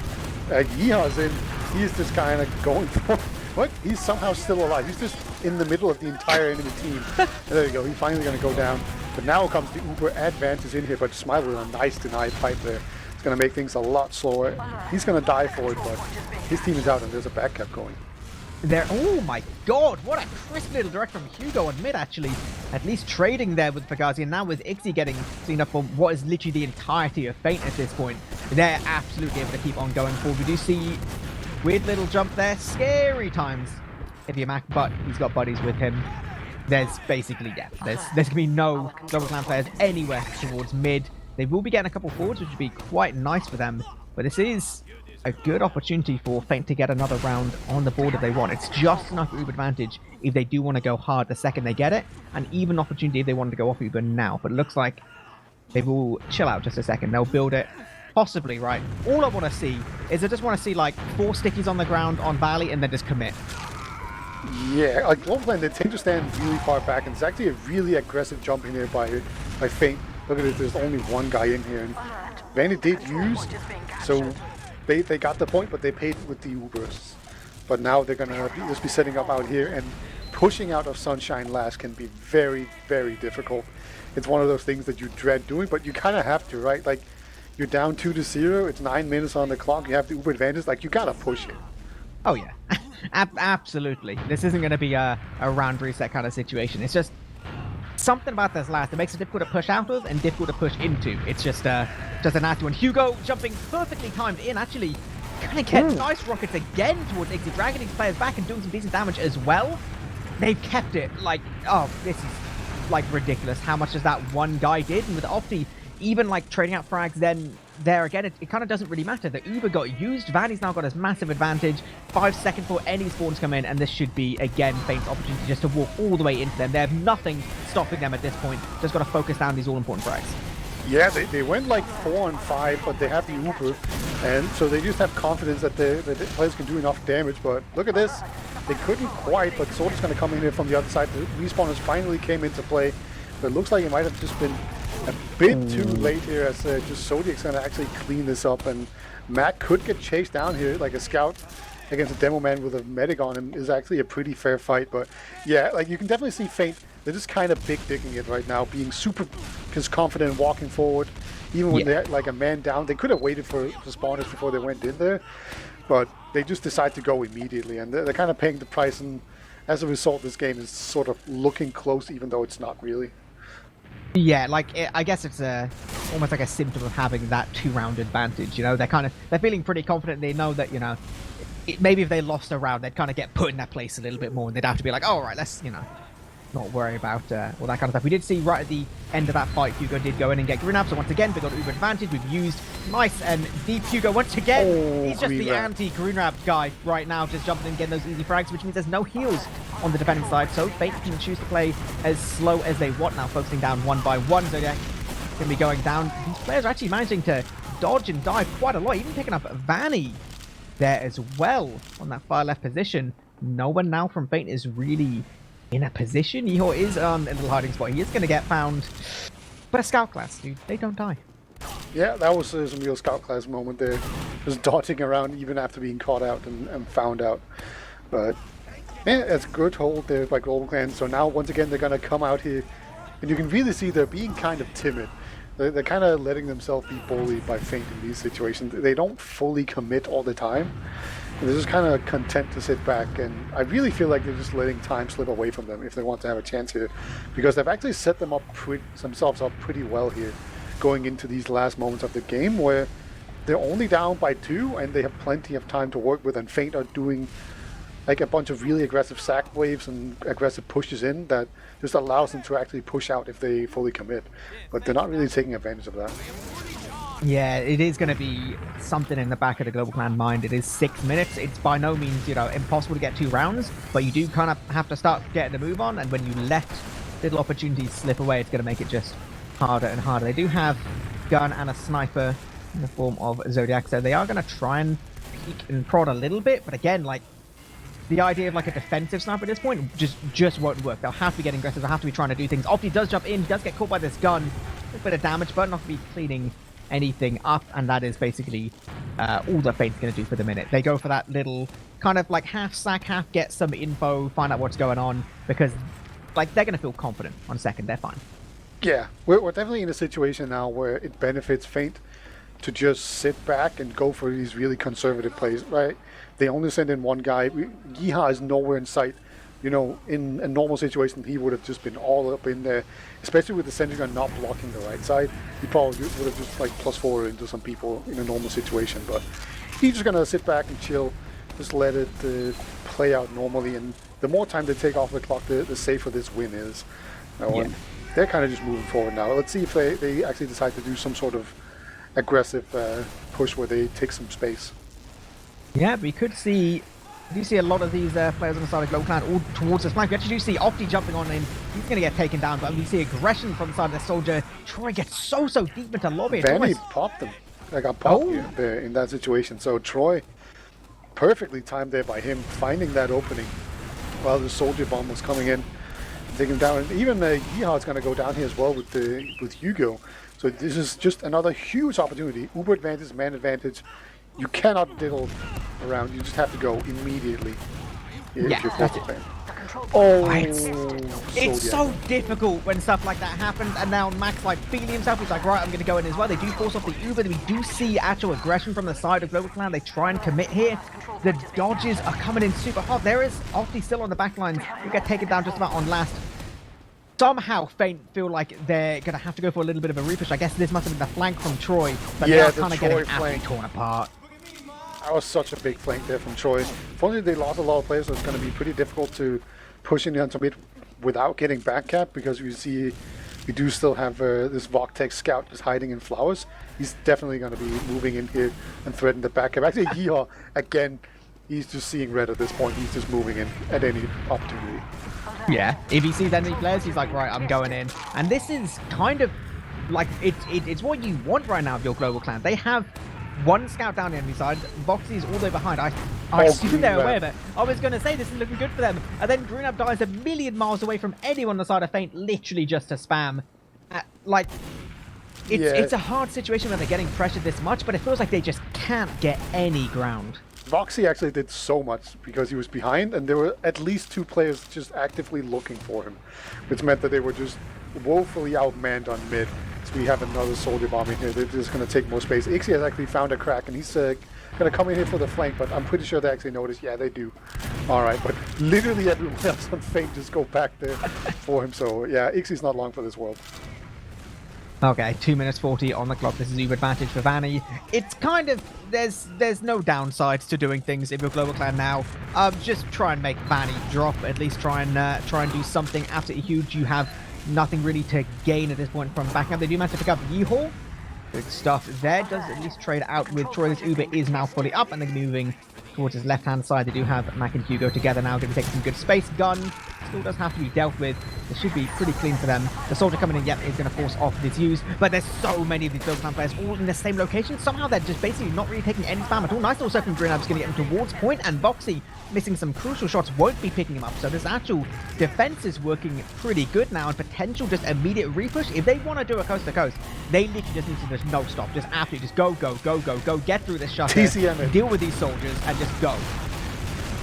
Yeehaw's in. He's just kind of going for... What? He's somehow still alive. He's just in the middle of the entire enemy team. There you go. He's finally going to go down. But now comes the Uber advantage in here, but Smiley with a nice denied pipe there. It's going to make things a lot slower. He's going to die for it, but his team is out and there's a backup going. There, oh my god, what a crisp little direct from Hugo on mid, actually. At least trading there with Pagazi, and now with Ixie getting seen up for what is literally the entirety of Feint at this point. They're absolutely able to keep on going forward. We do see weird little jump there, scary times if you're Mac, but he's got buddies with him. There's basically, yeah, there's going to be no GlobalClan players anywhere towards mid. They will be getting a couple forwards, which would be quite nice for them, but this is a good opportunity for Feint to get another round on the board if they want. It's just enough Uber advantage if they do want to go hard the second they get it, and even opportunity if they want to go off Uber now. But it looks like they will chill out just a second. They'll build it, possibly, right? All I want to see is I just want to see like 4 stickies on the ground on Valley and then just commit. Yeah, like GlobalClan, they tend to stand really far back, and it's actually a really aggressive jump in here by Feint. Look at it, there's only one guy in here, and Vanny did use, so they got the point, but they paid with the Ubers. But now they're gonna just be setting up out here, and pushing out of Sunshine last can be very, very difficult. It's one of those things that you dread doing, but you kind of have to, right? Like, you're down 2-0, it's 9 minutes on the clock, you have the Uber advantage, like, you gotta push it. Oh yeah, absolutely. This isn't going to be a round reset kind of situation. It's just something about this last that makes it difficult to push out of and difficult to push into. It's just a nasty one. Hugo jumping perfectly timed in, actually gonna get nice rockets again towards Ixie, dragging these players back and doing some decent damage as well. They've kept it like, oh, this is like ridiculous how much as that one guy did, and with Opti even like trading out frags then there again, it kind of doesn't really matter. The Uber got used. Vanny's now got his massive advantage. 5 seconds before any spawns come in, and this should be, again, Feint's opportunity just to walk all the way into them. They have nothing stopping them at this point. Just got to focus down these all-important frags. Yeah, they went like 4 and 5, but they have the Uber, and so they just have confidence that the players can do enough damage. But look at this. They couldn't quite, but Soldier's going to come in here from the other side. The respawners finally came into play, but it looks like it might have just been a bit too late here, as just Zodiac's going to actually clean this up, and Mac could get chased down here like a scout against a demo man with a medic on him is actually a pretty fair fight. But yeah, like you can definitely see Feint, they're just kind of big digging it right now, being super confident and walking forward. Even when they're like a man down, they could have waited for the spawners before they went in there, but they just decide to go immediately, and they're kind of paying the price, and as a result this game is sort of looking close even though it's not really. Yeah, like I guess it's almost like a symptom of having that 2-round advantage. You know, they're feeling pretty confident. They know that, you know, maybe if they lost a round, they'd kind of get put in that place a little bit more, and they'd have to be like, oh, all right, let's, you know, not worry about all that kind of stuff. We did see right at the end of that fight, Hugo did go in and get Grunab, so once again, they got Uber advantage. We've used nice and deep Hugo once again. He's just the anti-Grunab guy right now, just jumping in, getting those easy frags, which means there's no heals on the defending side, so Feint can choose to play as slow as they want now, focusing down one by one. Zodiac going to be going down. These players are actually managing to dodge and dive quite a lot, even picking up Vanny there as well on that far left position. No one now from Feint is really in a position. Yeehor is on a little hiding spot. He is going to get found, but a scout class, dude, they don't die. Yeah, that was some real scout class moment there, just dodging around even after being caught out and found out. But yeah, it's a good hold there by GlobalClan. So now once again they're going to come out here, and you can really see they're being kind of timid. They're kind of letting themselves be bullied by Feint in these situations. They don't fully commit all the time. They're just kind of content to sit back, and I really feel like they're just letting time slip away from them if they want to have a chance here, because they've actually set themselves up pretty well here going into these last moments of the game, where they're only down by 2 and they have plenty of time to work with, and Feint are doing like a bunch of really aggressive sack waves and aggressive pushes in that just allows them to actually push out if they fully commit, but they're not really taking advantage of that. Yeah, it is going to be something in the back of the GlobalClan mind. It is 6 minutes. It's by no means, you know, impossible to get 2 rounds, but you do kind of have to start getting the move on, and when you let little opportunities slip away, it's going to make it just harder and harder. They do have gun and a sniper in the form of Zodiac, so they are going to try and peek and prod a little bit, but again, like, the idea of like a defensive sniper at this point just won't work. They'll have to be getting aggressive, they'll have to be trying to do things. Opti does jump in, he does get caught by this gun, a bit of damage, but not to be cleaning anything up, and that is basically all that Feint's going to do for the minute. They go for that little kind of like half sack, half get some info, find out what's going on, because like they're going to feel confident on second. They're fine. Yeah, we're definitely in a situation now where it benefits Feint to just sit back and go for these really conservative plays, right? They only send in one guy. Yeeha is nowhere in sight. You know, in a normal situation, he would have just been all up in there, especially with the sentry gun not blocking the right side. He probably would have just like +4 into some people in a normal situation, but he's just gonna sit back and chill, just let it play out normally, and the more time they take off the clock, the safer this win is. Yeah. They're kind of just moving forward now. Let's see if they actually decide to do some sort of aggressive push where they take some space. Yeah, we could see. Do you see a lot of these players on the side of GlobalClan all towards this flank? We actually do see Opti jumping on in. He's going to get taken down, but we see aggression from the side of the soldier. Troy gets so deep into lobby. Vanny popped them. I got popped there in that situation. So Troy, perfectly timed there by him, finding that opening while the soldier bomb was coming in, taking him down. And even Yeehaw is going to go down here as well with Hugo. So this is just another huge opportunity. Uber advantage, man advantage. You cannot diddle around. You just have to go immediately if you're forced to play. Oh, it's so difficult when stuff like that happens, and now Max like feeling himself. He's like, right, I'm going to go in as well. They do force off the Uber. We do see actual aggression from the side of GlobalClan. They try and commit here. The dodges are coming in super hot. There is Opti still on the back lines. We get taken down just about on last. Somehow Feint feel like they're going to have to go for a little bit of a repush. I guess this must have been the flank from Troy, but yeah, they're kind of getting absolutely torn apart. That was such a big flank there from Troy. Unfortunately, they lost a lot of players, so it's going to be pretty difficult to push in onto mid without getting back cap, because you see We do still have this Voctech scout just hiding in flowers. He's definitely going to be moving in here and threatening the back. Actually, Yeehaw, again, he's just seeing red at this point. He's just moving in at any opportunity. Yeah, if he sees enemy players, he's like, right, I'm going in. And this is kind of like, it's what you want right now of your global clan. They have one scout down the enemy side, Voxy's all the way behind. I assume they're aware of it. I was going to say, this is looking good for them. And then Greenup dies a million miles away from anyone on the side of Feint, literally just to spam. It's a hard situation when they're getting pressured this much, but it feels like they just can't get any ground. Voxy actually did so much because he was behind, and there were at least 2 players just actively looking for him, which meant that they were just woefully outmanned on mid. So we have another soldier bomb in here. They're just going to take more space. Ixie has actually found a crack, and he's going to come in here for the flank, but I'm pretty sure they actually noticed. Yeah, they do. All right, but literally everyone else on Feint just go back there for him. So yeah, Ixie's not long for this world. Okay, 2 minutes 40 on the clock. This is Uber advantage for Vanny. It's kind of, there's no downsides to doing things if you're Global Clan now. Just try and make Vanny drop. At least try and do something absolutely huge. You have nothing really to gain at this point from backing up. They do manage to pick up Yeehaw. Good stuff there. Does at least trade out with Troy. This Uber is now fully up, and they're moving towards his left-hand side. They do have Mac and Hugo together now, going to take some good space. Gun still does have to be dealt with. It should be pretty clean for them. The soldier coming in, yep, is going to force off this use, but there's so many of these Global Clan players all in the same location. Somehow they're just basically not really taking any spam at all. Nice little circle from Greenup's going to get him towards point, and Voxy missing some crucial shots won't be picking him up. So this actual defense is working pretty good now, and potential just immediate repush. If they want to do a coast to coast, they literally just need to just no stop, just absolutely just go, get through this shutter, TCM deal with these soldiers, and just go.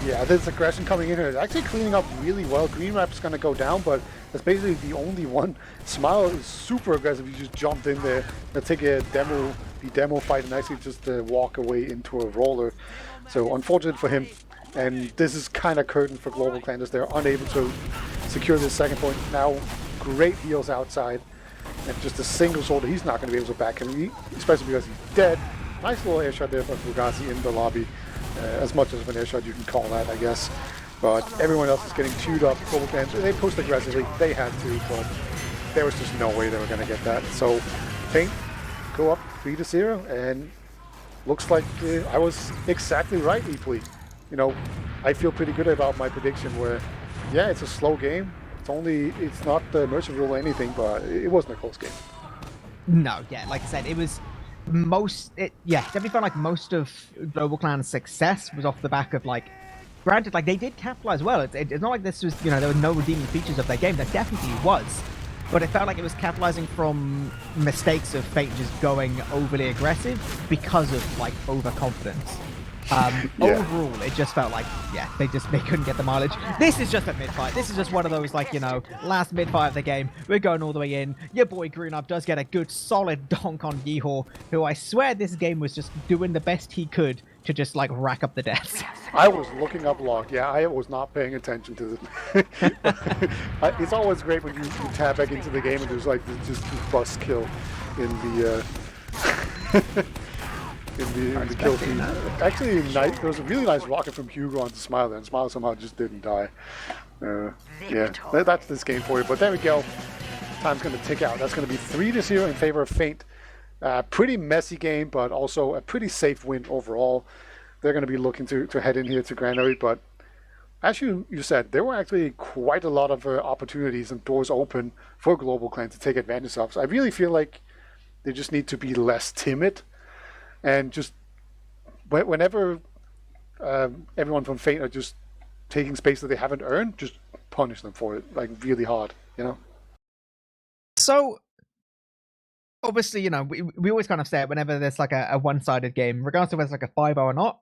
Yeah, there's aggression coming in here. It's actually cleaning up really well. Green Rap's going to go down, but that's basically the only one. Smile is super aggressive. He just jumped in there. Gonna take a demo fight and actually just walk away into a roller. So unfortunate for him. And this is kind of curtain for Global Clan as they're unable to secure this second point. Now, great heals outside. And just a single soldier, he's not going to be able to back him, especially because he's dead. Nice little air shot there from Fugazi in the lobby. As much as an air shot you can call that, I guess. But everyone else is getting chewed up. Global Clan, they pushed aggressively. They had to, but there was just no way they were going to get that. So, Feint go up 3-0, and looks like I was exactly right, eepily. You know, I feel pretty good about my prediction where, yeah, it's a slow game. It's not the merchant rule or anything, but it wasn't a close game. No, yeah, like I said, it was definitely felt like most of Global Clan's success was off the back of, like, granted, like, they did capitalize well. It's not like this was, there were no redeeming features of their game. There definitely was. But it felt like it was capitalizing from mistakes of Feint just going overly aggressive because of, like, overconfidence. Overall, it just felt like, they couldn't get the mileage. This is just a mid-fight. This is just one of those, like, last mid-fight of the game. We're going all the way in. Your boy Greenup does get a good, solid donk on Yeehaw, who I swear this game was just doing the best he could to just, like, rack up the deaths. I was looking up log. Yeah, I was not paying attention to this. It's always great when you tap back into the game and there's, like, just bust kill in the... in the kill feed. Actually, there was a really nice rocket from Hugo onto Smile there, and Smile somehow just didn't die. Yeah, that's this game for you. But there we go. Time's going to tick out. That's going to be 3-0 in favor of Feint. Pretty messy game, but also a pretty safe win overall. They're going to be looking to head in here to Granary, but as you said, there were actually quite a lot of opportunities and doors open for Global Clan to take advantage of. So I really feel like they just need to be less timid. And just whenever everyone from Feint are just taking space that they haven't earned, just punish them for it, like, really hard, So, obviously, we always kind of say it whenever there's like a one-sided game, regardless of whether it's like a 5-0 or not,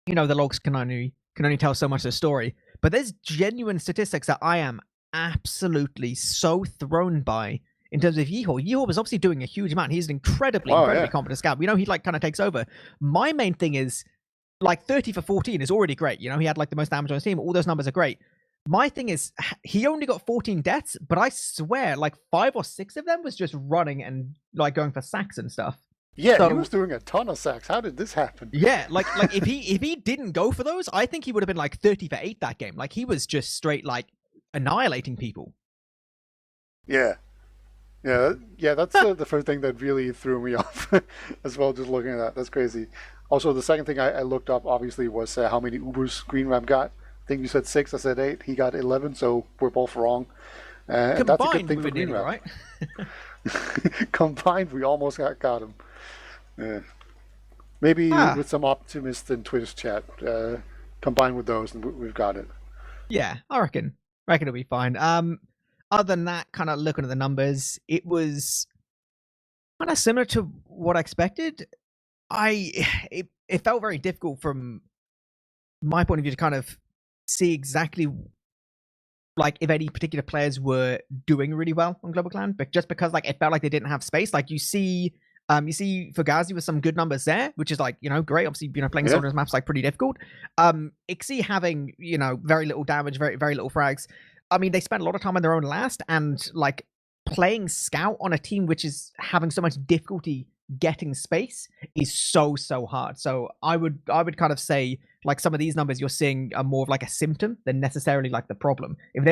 the logs can only tell so much of the story. But there's genuine statistics that I am absolutely so thrown by. In terms of Yeehaw, Yeehaw was obviously doing a huge amount. He's an incredibly competent scout. We know he, like, kind of takes over. My main thing is, like, 30 for 14 is already great. He had, like, the most damage on his team. All those numbers are great. My thing is, he only got 14 deaths, but I swear, like, 5 or 6 of them was just running and, like, going for sacks and stuff. Yeah, so, he was doing a ton of sacks. How did this happen? Yeah, like if he didn't go for those, I think he would have been, like, 30 for 8 that game. Like, he was just straight, like, annihilating people. Yeah. Yeah, that's the first thing that really threw me off as well. Just looking at that, that's crazy. Also, the second thing I looked up obviously was how many Ubers Green Ram got. I think you said six, I said eight. He got 11, so we're both wrong, and that's a good Combined, thing we for were Green nearly Ram. right. Combined, we almost got him. Yeah. Maybe Ah, with some optimists in Twitter's chat, combined with those, and we've got it. yeah, I reckon. It'll be fine. Other than that, kind of looking at the numbers, it was kind of similar to what I expected. I it felt very difficult from my point of view to kind of see exactly like if any particular players were doing really well on Global Clan, but just because like it felt like they didn't have space. Like you see Fugazi with some good numbers there, which is like great. Obviously, playing Yeah, Soldier's map's like pretty difficult. Ixie having very little damage, very little frags. I mean, they spent a lot of time on their own last, and like playing Scout on a team which is having so much difficulty getting space is so hard. So I would kind of say like some of these numbers you're seeing are more of like a symptom than necessarily like the problem. If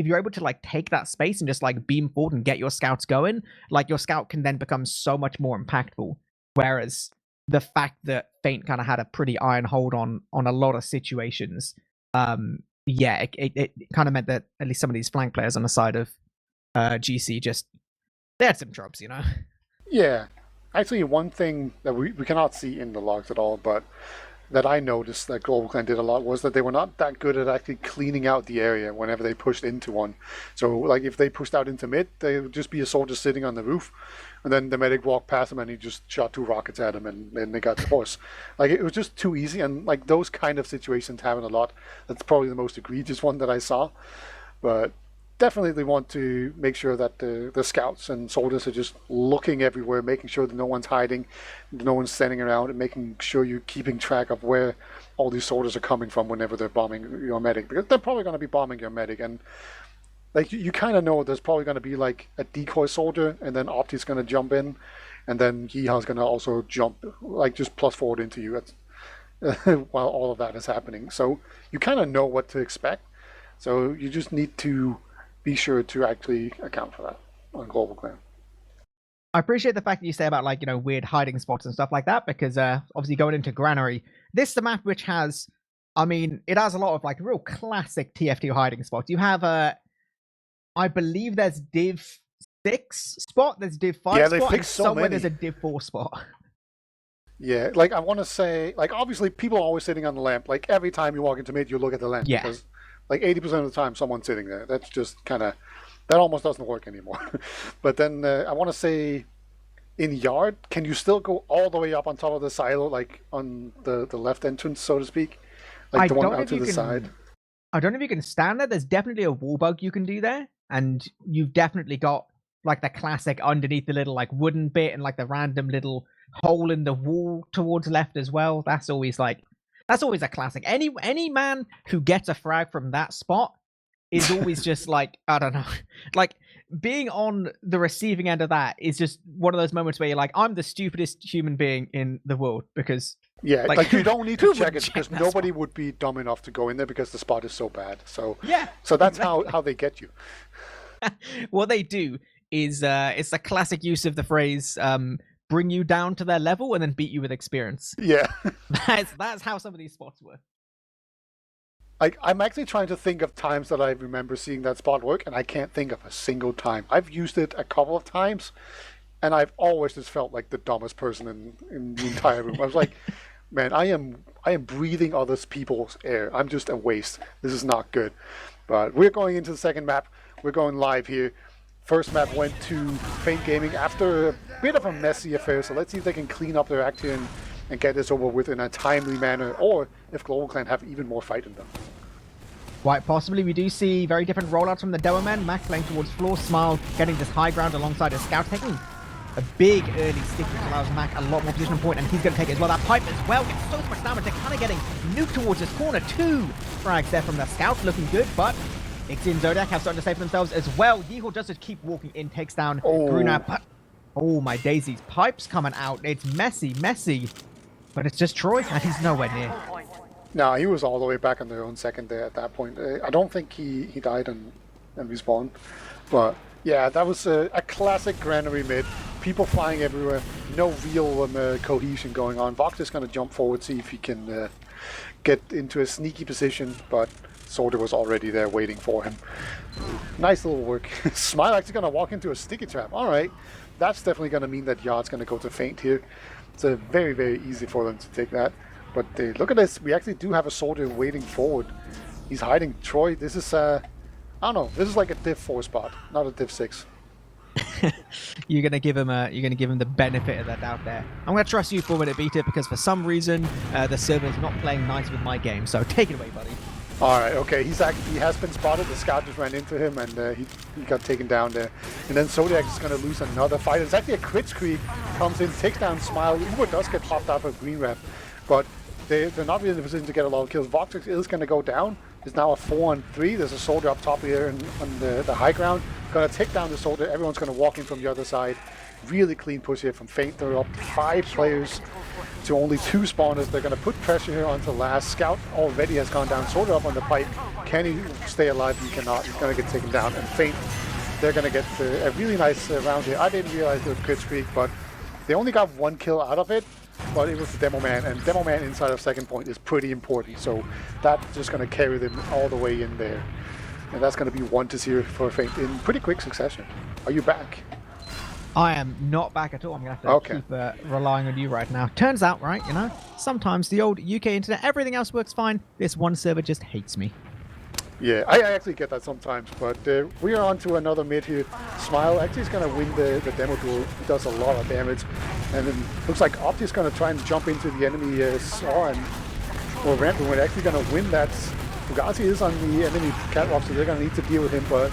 you're able to like take that space and just like beam forward and get your scouts going, like your scout can then become so much more impactful. Whereas the fact that Faint kind of had a pretty iron hold on a lot of situations, yeah, it kind of meant that at least some of these flank players on the side of GC just they had some drops. yeah. Actually, one thing that we cannot see in the logs at all, but that I noticed that Global Clan did a lot was that they were not that good at actually cleaning out the area whenever they pushed into one. So, like, if they pushed out into mid, they would just be a soldier sitting on the roof, and then the medic walked past him and he just shot two rockets at him, and then they got the horse. Like, it was just too easy, and like those kind of situations happen a lot. That's probably the most egregious one that I saw, but definitely they want to make sure that the scouts and soldiers are just looking everywhere, making sure that no one's hiding, no one's standing around, and making sure you're keeping track of where all these soldiers are coming from whenever they're bombing your medic, because they're probably going to be bombing your medic. And like you kind of know there's probably going to be like a decoy soldier, and then Opti's going to jump in, and then Yeeha's going to also jump, like just plus forward into you while all of that is happening. So you kind of know what to expect. So you just need to be sure to actually account for that on Global Clan. I appreciate the fact that you say about like weird hiding spots and stuff like that because obviously going into Granary, this is a map which has, I mean, it has a lot of like real classic TF2 hiding spots. You have I believe there's Div 6 spot, there's Div 5 Yeah, they spot, and fixed so somewhere there's many. a Div 4 spot. Yeah, like I want to say, like obviously people are always sitting on the lamp. Like every time you walk into mid, you look at the lamp Yeah. because like 80% of the time someone's sitting there. That's just kind of that almost doesn't work anymore. But then I want to say in yard, can you still go all the way up on top of the silo, like on the left entrance, so to speak, like I the one don't know out if to you the side? can I don't know if you can stand there. There's definitely a wall bug you can do there, and you've definitely got like the classic underneath the little like wooden bit and like the random little hole in the wall towards left as well. That's always a classic. Any man who gets a frag from that spot is always just like I don't know, like being on the receiving end of that is just one of those moments where you're like, I'm the stupidest human being in the world because Yeah, like like you don't need to who check wouldn't it check because that nobody spot? would be dumb enough to go in there because the spot is so bad. So, Yeah, so that's how exactly. how they get you. What they do is it's a classic use of the phrase bring you down to their level and then beat you with experience. Yeah. That's how some of these spots were. I'm actually trying to think of times that I remember seeing that spot work, and I can't think of a single time. I've used it a couple of times, and I've always just felt like the dumbest person in the entire room. I was like, man, I am breathing other people's air. I'm just a waste. This is not good. But we're going into the second map. We're going live here. First map went to Faint Gaming after a bit of a messy affair, so let's see if they can clean up their act here and get this over with in a timely manner, or if Global Clan have even more fight in them. Quite possibly, we do see very different rollouts from the Doa men. Mac playing towards floor, Smile getting this high ground alongside his scout, taking a big early stick which allows Mac a lot more position point, and he's going to take it as well. That pipe as well gets so much damage. They're kind of getting nuked towards this corner. Two frags there from the scout, looking good, but Ixie and Zodiac have started to save for themselves as well. Yeehaw does just keep walking in, takes down Oh, Gruna. Oh my daisies, pipes coming out. It's messy, but it's just Troy, and he's nowhere near. no, he was all the way back on their own second there at that point. I don't think he died and respawned, but Yeah, that was a classic granary mid. People flying everywhere. No real cohesion going on. Vox is going to jump forward, see if he can get into a sneaky position, but Soldier was already there waiting for him. Nice little work. Smile actually going to walk into a sticky trap. All right. That's definitely going to mean that Yard's going to go to feint here. It's very, very easy for them to take that. But look at this. We actually do have a Soldier waiting forward. He's hiding Troy. This is, I don't know. This is like a Div 4 spot, not a Div 6. You're gonna give him the benefit of the doubt there. I'm gonna trust you 4-minute beater because for some reason the server's not playing nice with my game. So take it away, buddy. All right, okay. He has been spotted. The scout just ran into him, and he got taken down there. And then Zodiac is going to lose another fight. It's actually a crit creep. Comes in, takes down Smile. Uber does get popped out of green rep, but they're not really in a position to get a lot of kills. Vox is going to go down. It's now a 4-on-3. There's a soldier up top here on the high ground. Going to take down the soldier. Everyone's going to walk in from the other side. Really clean push here from feint. They're up 5 players to only 2 spawners. They're going to put pressure here onto last. Scout already has gone down. Soldier up on the pipe. Can he stay alive? He cannot. He's going to get taken down. And feint, they're going to get a really nice round here. I didn't realize there was crit streak, but they only got 1 kill out of it. But it was the Demo Man, and Demo Man inside of second point is pretty important. So that's just going to carry them all the way in there. And that's going to be 1-0 for feint in pretty quick succession. Are you back? I am not back at all. I'm going to have to keep relying on you right now. Turns out, right, you know, sometimes the old UK internet, everything else works fine. This one server just hates me. Yeah, I actually get that sometimes, but we are on to another mid here. Smile actually is going to win the demo duel. He does a lot of damage. And then looks like Opti is going to try and jump into the enemy Saw and or Ramp, and we're actually going to win that. Fugazi is on the enemy catwalk, so they're going to need to deal with him, but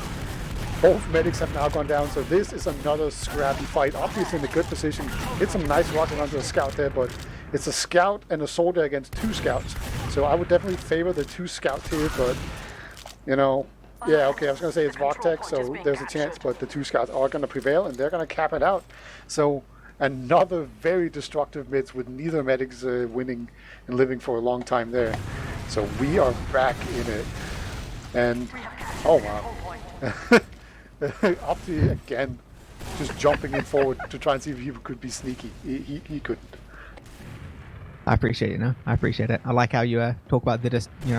both medics have now gone down, so this is another scrappy fight. Opti is in a good position. Hit some nice rockets onto a scout there, but it's a scout and a soldier against 2 scouts. So I would definitely favor the 2 scouts here, but you know, yeah, okay, I was going to say it's Voctec, so there's a chance, but the 2 scouts are going to prevail, and they're going to cap it out. So another very destructive mids with neither medics winning and living for a long time there. So we are back in it. And, oh wow. Opti again, just jumping in forward to try and see if he could be sneaky. He couldn't. I appreciate it, no? I appreciate it. I like how you talk about the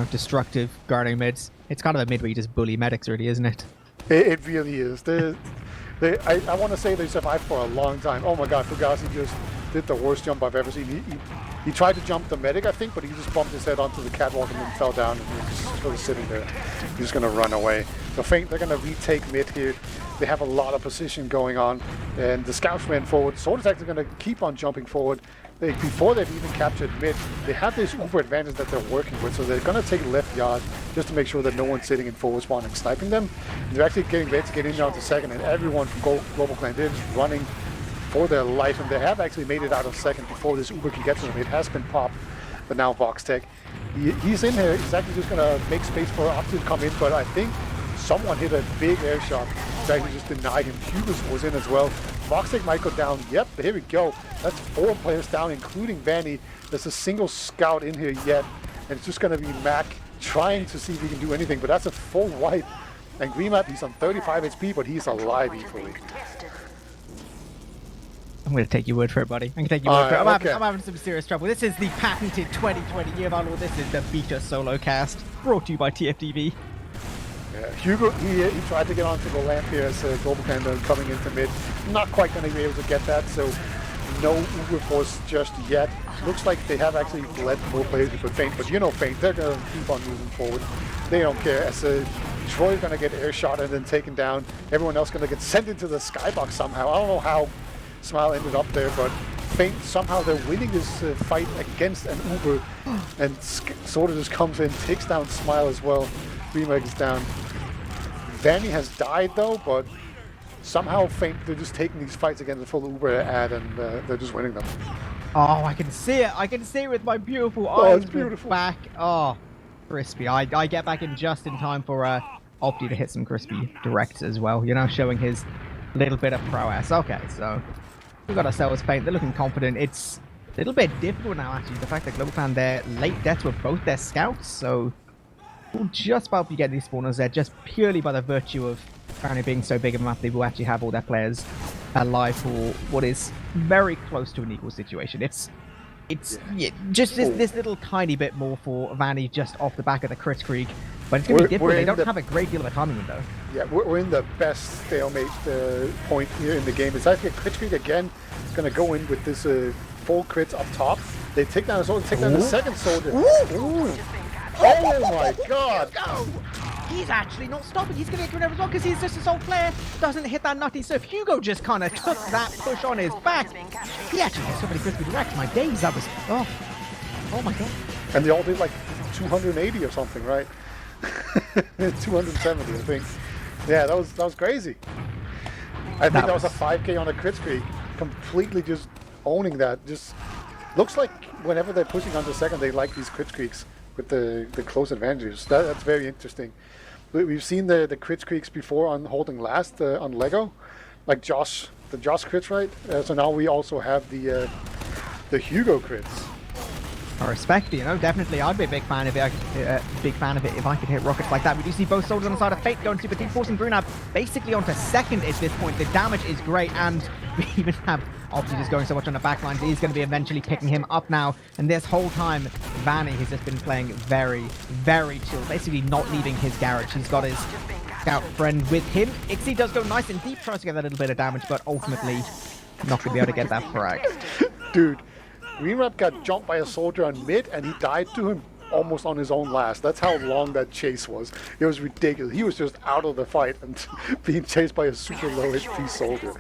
destructive guarding mids. It's kind of a mid where you just bully medics, really, isn't it? It really is. I want to say they survived for a long time. Oh my god, Fugazi just did the worst jump I've ever seen. He tried to jump the medic, I think, but he just bumped his head onto the catwalk and then fell down, and he was just sort of sitting there. He's just going to run away. So feint, they're going to retake mid here. They have a lot of position going on, and the scouts ran forward. Sword is actually going to keep on jumping forward. Before they've even captured mid, they have this uber advantage that they're working with, so they're going to take left yard just to make sure that no one's sitting in forward spawn and sniping them. And they're actually getting ready to get in down to second, and everyone from GlobalClan, they're just running for their life, and they have actually made it out of second before this uber can get to them. It has been popped, but now Voxtec, he's in here. He's actually just going to make space for Opti to come in, but I think someone hit a big air shot to actually just deny him. Hughes was in as well. Voxtec might go down. Yep, here we go. That's 4 players down, including Vanny. There's a single scout in here yet, and it's just going to be Mac trying to see if he can do anything, but that's a full wipe. And Greenmap, he's on 35 HP, but he's alive equally. I'm going to take your word for it, buddy. I'm going to take your word for it. I'm having some serious trouble. This is the patented 2020 year value. This is the Beta Solo Cast, brought to you by TFTV. Yeah, Hugo, he tried to get onto the lamp here as GlobalClan coming into mid. Not quite going to be able to get that, so no Uber Force just yet. Looks like they have actually let more players with feint, but you know feint, they're going to keep on moving forward. They don't care. As Troy's going to get air shot and then taken down. Everyone else going to get sent into the skybox somehow. I don't know how Smile ended up there, but feint, somehow they're winning this fight against an Uber, and Sorta just comes in, takes down Smile as well. Remake is down. Vanny has died though, but somehow feint, they're just taking these fights against the full Uber ad, and they're just winning them. Oh, I can see it. I can see it with my beautiful eyes. Oh, it's beautiful. Back. Oh, crispy. I get back in just in time for Opti to hit some crispy directs as well, you know, showing his little bit of prowess. Okay, so we've got ourselves feint. They're looking confident. It's a little bit difficult now, actually. The fact that GlobalClan, their late deaths were both their scouts, so we'll just about be getting these spawners there just purely by the virtue of apparently being so big of a map, they will actually have all their players alive for what is very close to an equal situation. It's just this little tiny bit more for Vanny just off the back of the Crit Creek, but it's going to be difficult. They don't have a great deal of a timing window. Yeah, we're in the best stalemate point here in the game. It's actually a Crit Creek again. It's going to go in with this full crits up top. They take down a soldier, take down the second soldier. Ooh. Oh my god! He's actually not stopping. He's going to get through there as well because he's just a sole player. Doesn't hit that nutty surf. Hugo just kind of took that push on his back. He actually has so many crispy directs. My days, that was... Oh my god. And they all did like 280 or something, right? 270, I think. Yeah, that was crazy. I think that was a 5k on a crit streak. Completely just owning that. Just looks like whenever they're pushing on the second, they like these crit streaks with the close advantages. That's very interesting. We've seen the crit streaks before on holding last on Lego, like the Josh crits, right? So now we also have the Hugo crits. I respect it, definitely. I'd be a big fan of it. If I could hit rockets like that. We do see both soldiers on the side of Fate going super deep, forcing Grunab basically onto second at this point. The damage is great, and we even have Opti just going so much on the backline. He's going to be eventually picking him up now. And this whole time, Vanny has just been playing very, very chill, basically not leaving his garage. He's got his scout friend with him. Ixie does go nice and deep, tries to get that little bit of damage, but ultimately not going to be able to get that frag. Dude. Greenrap got jumped by a soldier on mid, and he died to him almost on his own last. That's how long that chase was. It was ridiculous. He was just out of the fight and being chased by a super low HP soldier.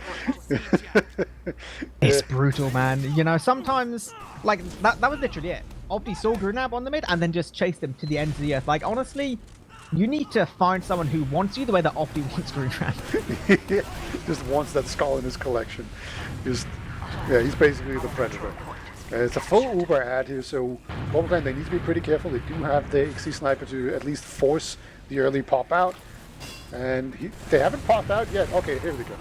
It's brutal, man. Sometimes, like, that was literally it. Opti saw Grunab on the mid and then just chased him to the ends of the earth. Like, honestly, you need to find someone who wants you the way that Opti wants Grunab. Just wants that skull in his collection. He's basically the predator. It's a full Uber ad here, so GlobalClan, they need to be pretty careful. They do have the XC Sniper to at least force the early pop out. And they haven't popped out yet. Okay, here we go.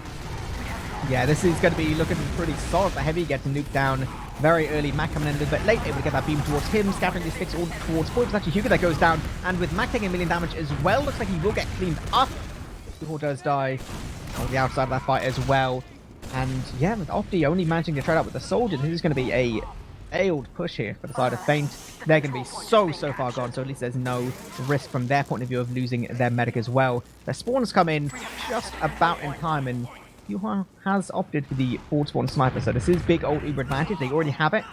Yeah, this is going to be looking pretty solid. The Heavy gets nuked down very early. Mac coming in a little bit late, able to get that beam towards him, scattering these sticks all towards Boyd. It's actually Hugo that goes down, and with Mac taking a million damage as well, looks like he will get cleaned up. Hugo does die on the outside of that fight as well. And yeah, with Opti only managing to trade out with the soldier, this is going to be a ailed push here for the side of Feint. They're going to be so far gone, so at least there's no risk from their point of view of losing their medic as well. Their spawns come in just about in time, and Yuha has opted for the forward spawn sniper, so this is big old Uber advantage. They already have it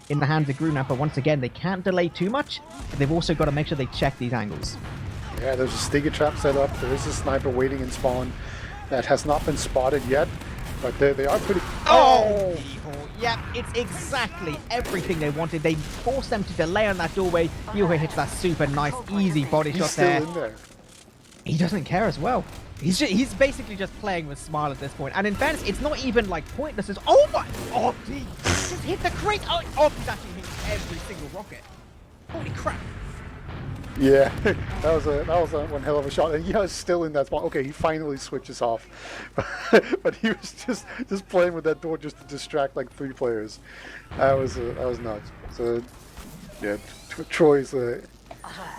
in the hands of Grunap, but once again, they can't delay too much, but they've also got to make sure they check these angles. Yeah, there's a sticky trap set up. There is a sniper waiting in spawn that has not been spotted yet. But they are pretty... Oh! Yeah, it's exactly everything they wanted. They forced them to delay on that doorway. Yuha hits that super nice, easy body shot there. He's still in there. He doesn't care as well. He's basically just playing with Smile at this point. And in fairness, it's not even like pointless. It's, oh my... Oh, he just hit the crate. Oh, he's actually hitting every single rocket. Holy crap. Yeah, that was one hell of a shot, and he was still in that spot. Okay, he finally switches off, but he was just playing with that door just to distract like 3 players. That was nuts. So yeah, Troy's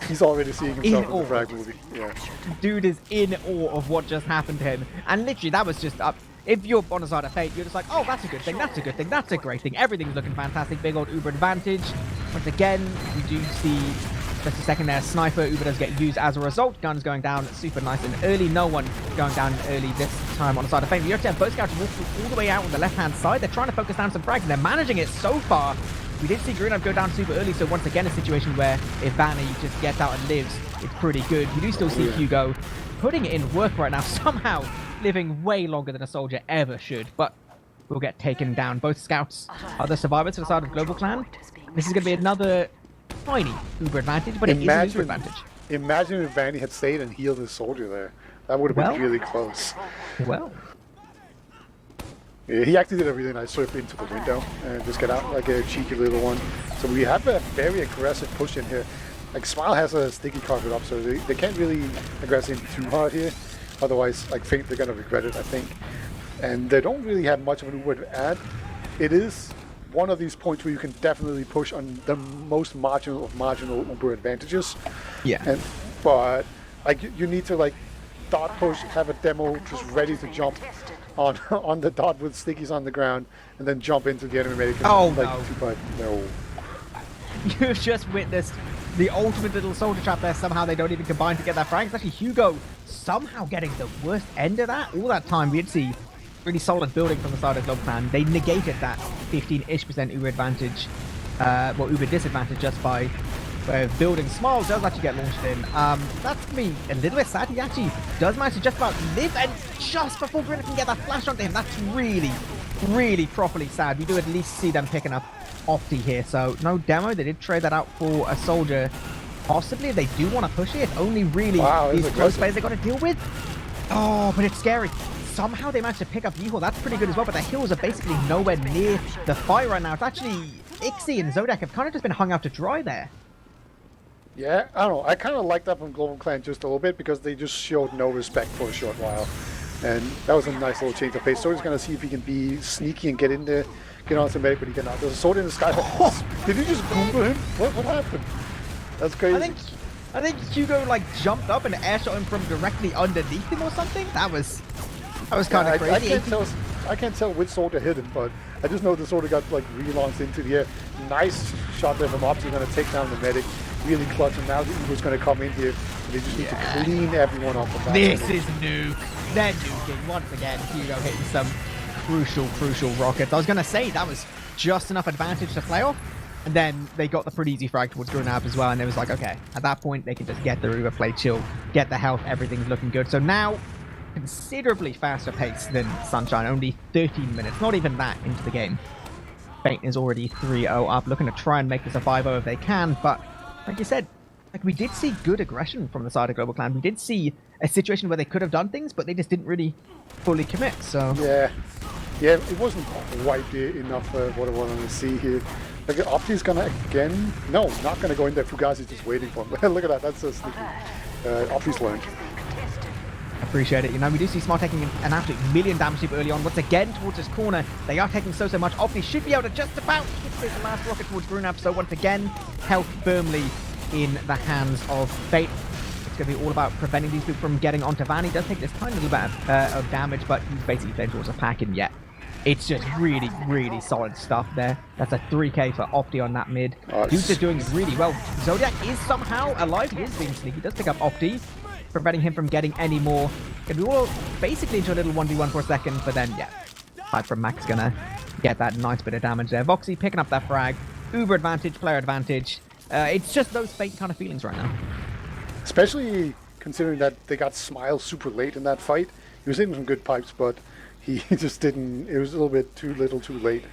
he's already seeing himself in the frag movie. Yeah, dude is in awe of what just happened to him, and literally that was just up. If you're on the side of Fate, you're just like, oh, that's a good thing, that's a good thing, that's a great thing. Everything's looking fantastic. Big old Uber advantage. Once again, we do see. Just a second there, Sniper, Uber does get used as a result. Guns going down super nice and early. No one going down early this time on the side of Fame. You have both scouts walk all the way out on the left-hand side. They're trying to focus down some frags, and they're managing it so far. We did see Grunab go down super early, so once again, a situation where if Vanny just gets out and lives, it's pretty good. We do still see Hugo putting it in work right now, somehow living way longer than a soldier ever should, but will get taken down. Both scouts are the survivors to the side of GlobalClan. This is going to be another tiny Uber advantage, but it is an Uber advantage. Imagine if Vanny had stayed and healed his soldier there. That would have been really close. Well. Yeah, he actually did a really nice surf into the window and just get out like a cheeky little one. So we have a very aggressive push in here. Like Smile has a sticky carpet up, so they can't really aggress him too hard here. Otherwise, like Fate, they're gonna regret it, I think. And they don't really have much of an Uber to add. It is one of these points where you can definitely push on the most marginal of marginal Uber advantages. Yeah. But like you need to like dot push, have a demo just ready to jump on on the dot with stickies on the ground, and then jump into the enemy medic. Oh, like, no. No. You've just witnessed the ultimate little soldier trap there. Somehow they don't even combine to get that frag. It's actually Hugo somehow getting the worst end of that. All that time we did see really solid building from the side of GlobalClan. They negated that 15-ish% Uber advantage, Uber disadvantage just by building. Small does actually get launched in. That's gonna be a little bit sad. He actually does manage to just about live, and just before Grinner can get that flash onto him, that's really, really properly sad. We do at least see them picking up Opti here, so no demo. They did trade that out for a soldier. Possibly if they do want to push it, it's only really these close plays they got to deal with. Oh, but it's scary. Somehow they managed to pick up Yeehor. That's pretty good as well, but the hills are basically nowhere near the fight right now. It's actually Ixie and Zodiac have kind of just been hung out to dry there. Yeah, I don't know. I kind of like that from GlobalClan just a little bit because they just showed no respect for a short while. And that was a nice little change of pace. So he's going to see if he can be sneaky and get in there, get on some medic, but he cannot. There's a sword in the sky. Did he just Google him? What happened? That's crazy. I think Hugo like jumped up and air shot him from directly underneath him or something. That was kind of crazy. I can't tell which sword hit him, but I just know the sword got like relaunched into the air. Nice shot there from Opti. Going to take down the medic. Really clutch, and now the Uber's going to come in here. They just need to clean everyone off the back. This is nuke. They're nuking once again. Hugo hitting some crucial rockets. I was going to say that was just enough advantage to play off, and then they got the pretty easy frag towards Grunab as well, and it was like, okay, at that point they can just get the Uber, play chill, get the health, everything's looking good. So now, considerably faster pace than Sunshine, only 13 minutes, not even that into the game. Feint is already 3-0 up, looking to try and make this a 5-0 if they can, but like you said, like we did see good aggression from the side of GlobalClan. We did see a situation where they could have done things, but they just didn't really fully commit. So yeah, it wasn't quite enough for what I wanted to see here. Like Opti's gonna again, no, not gonna go in there. Fugazi's just waiting for him. Look at that, that's so sneaky. Opti's learned. Appreciate it. You know, we do see Smart taking an absolute million damage deep early on. Once again, towards this corner, they are taking so much. Opti should be able to just about hit the last rocket towards Grunab. So once again, health firmly in the hands of Feint. It's going to be all about preventing these people from getting onto Van. He does take this tiny little bit of damage, but he's basically playing towards a pack, and yet it's just really, really solid stuff there. That's a 3k for Opti on that mid. Dude's just doing really well. Zodiac is somehow alive. He is being sneaky. He does pick up Opti, preventing him from getting any more. Can we all basically into a little 1v1 for a second, but then, yeah, Hype from Max gonna get that nice bit of damage there. Voxy picking up that frag. Uber advantage, player advantage. It's just those Feint kind of feelings right now. Especially considering that they got Smile super late in that fight. He was hitting some good pipes, but he just didn't. It was a little bit too little too late.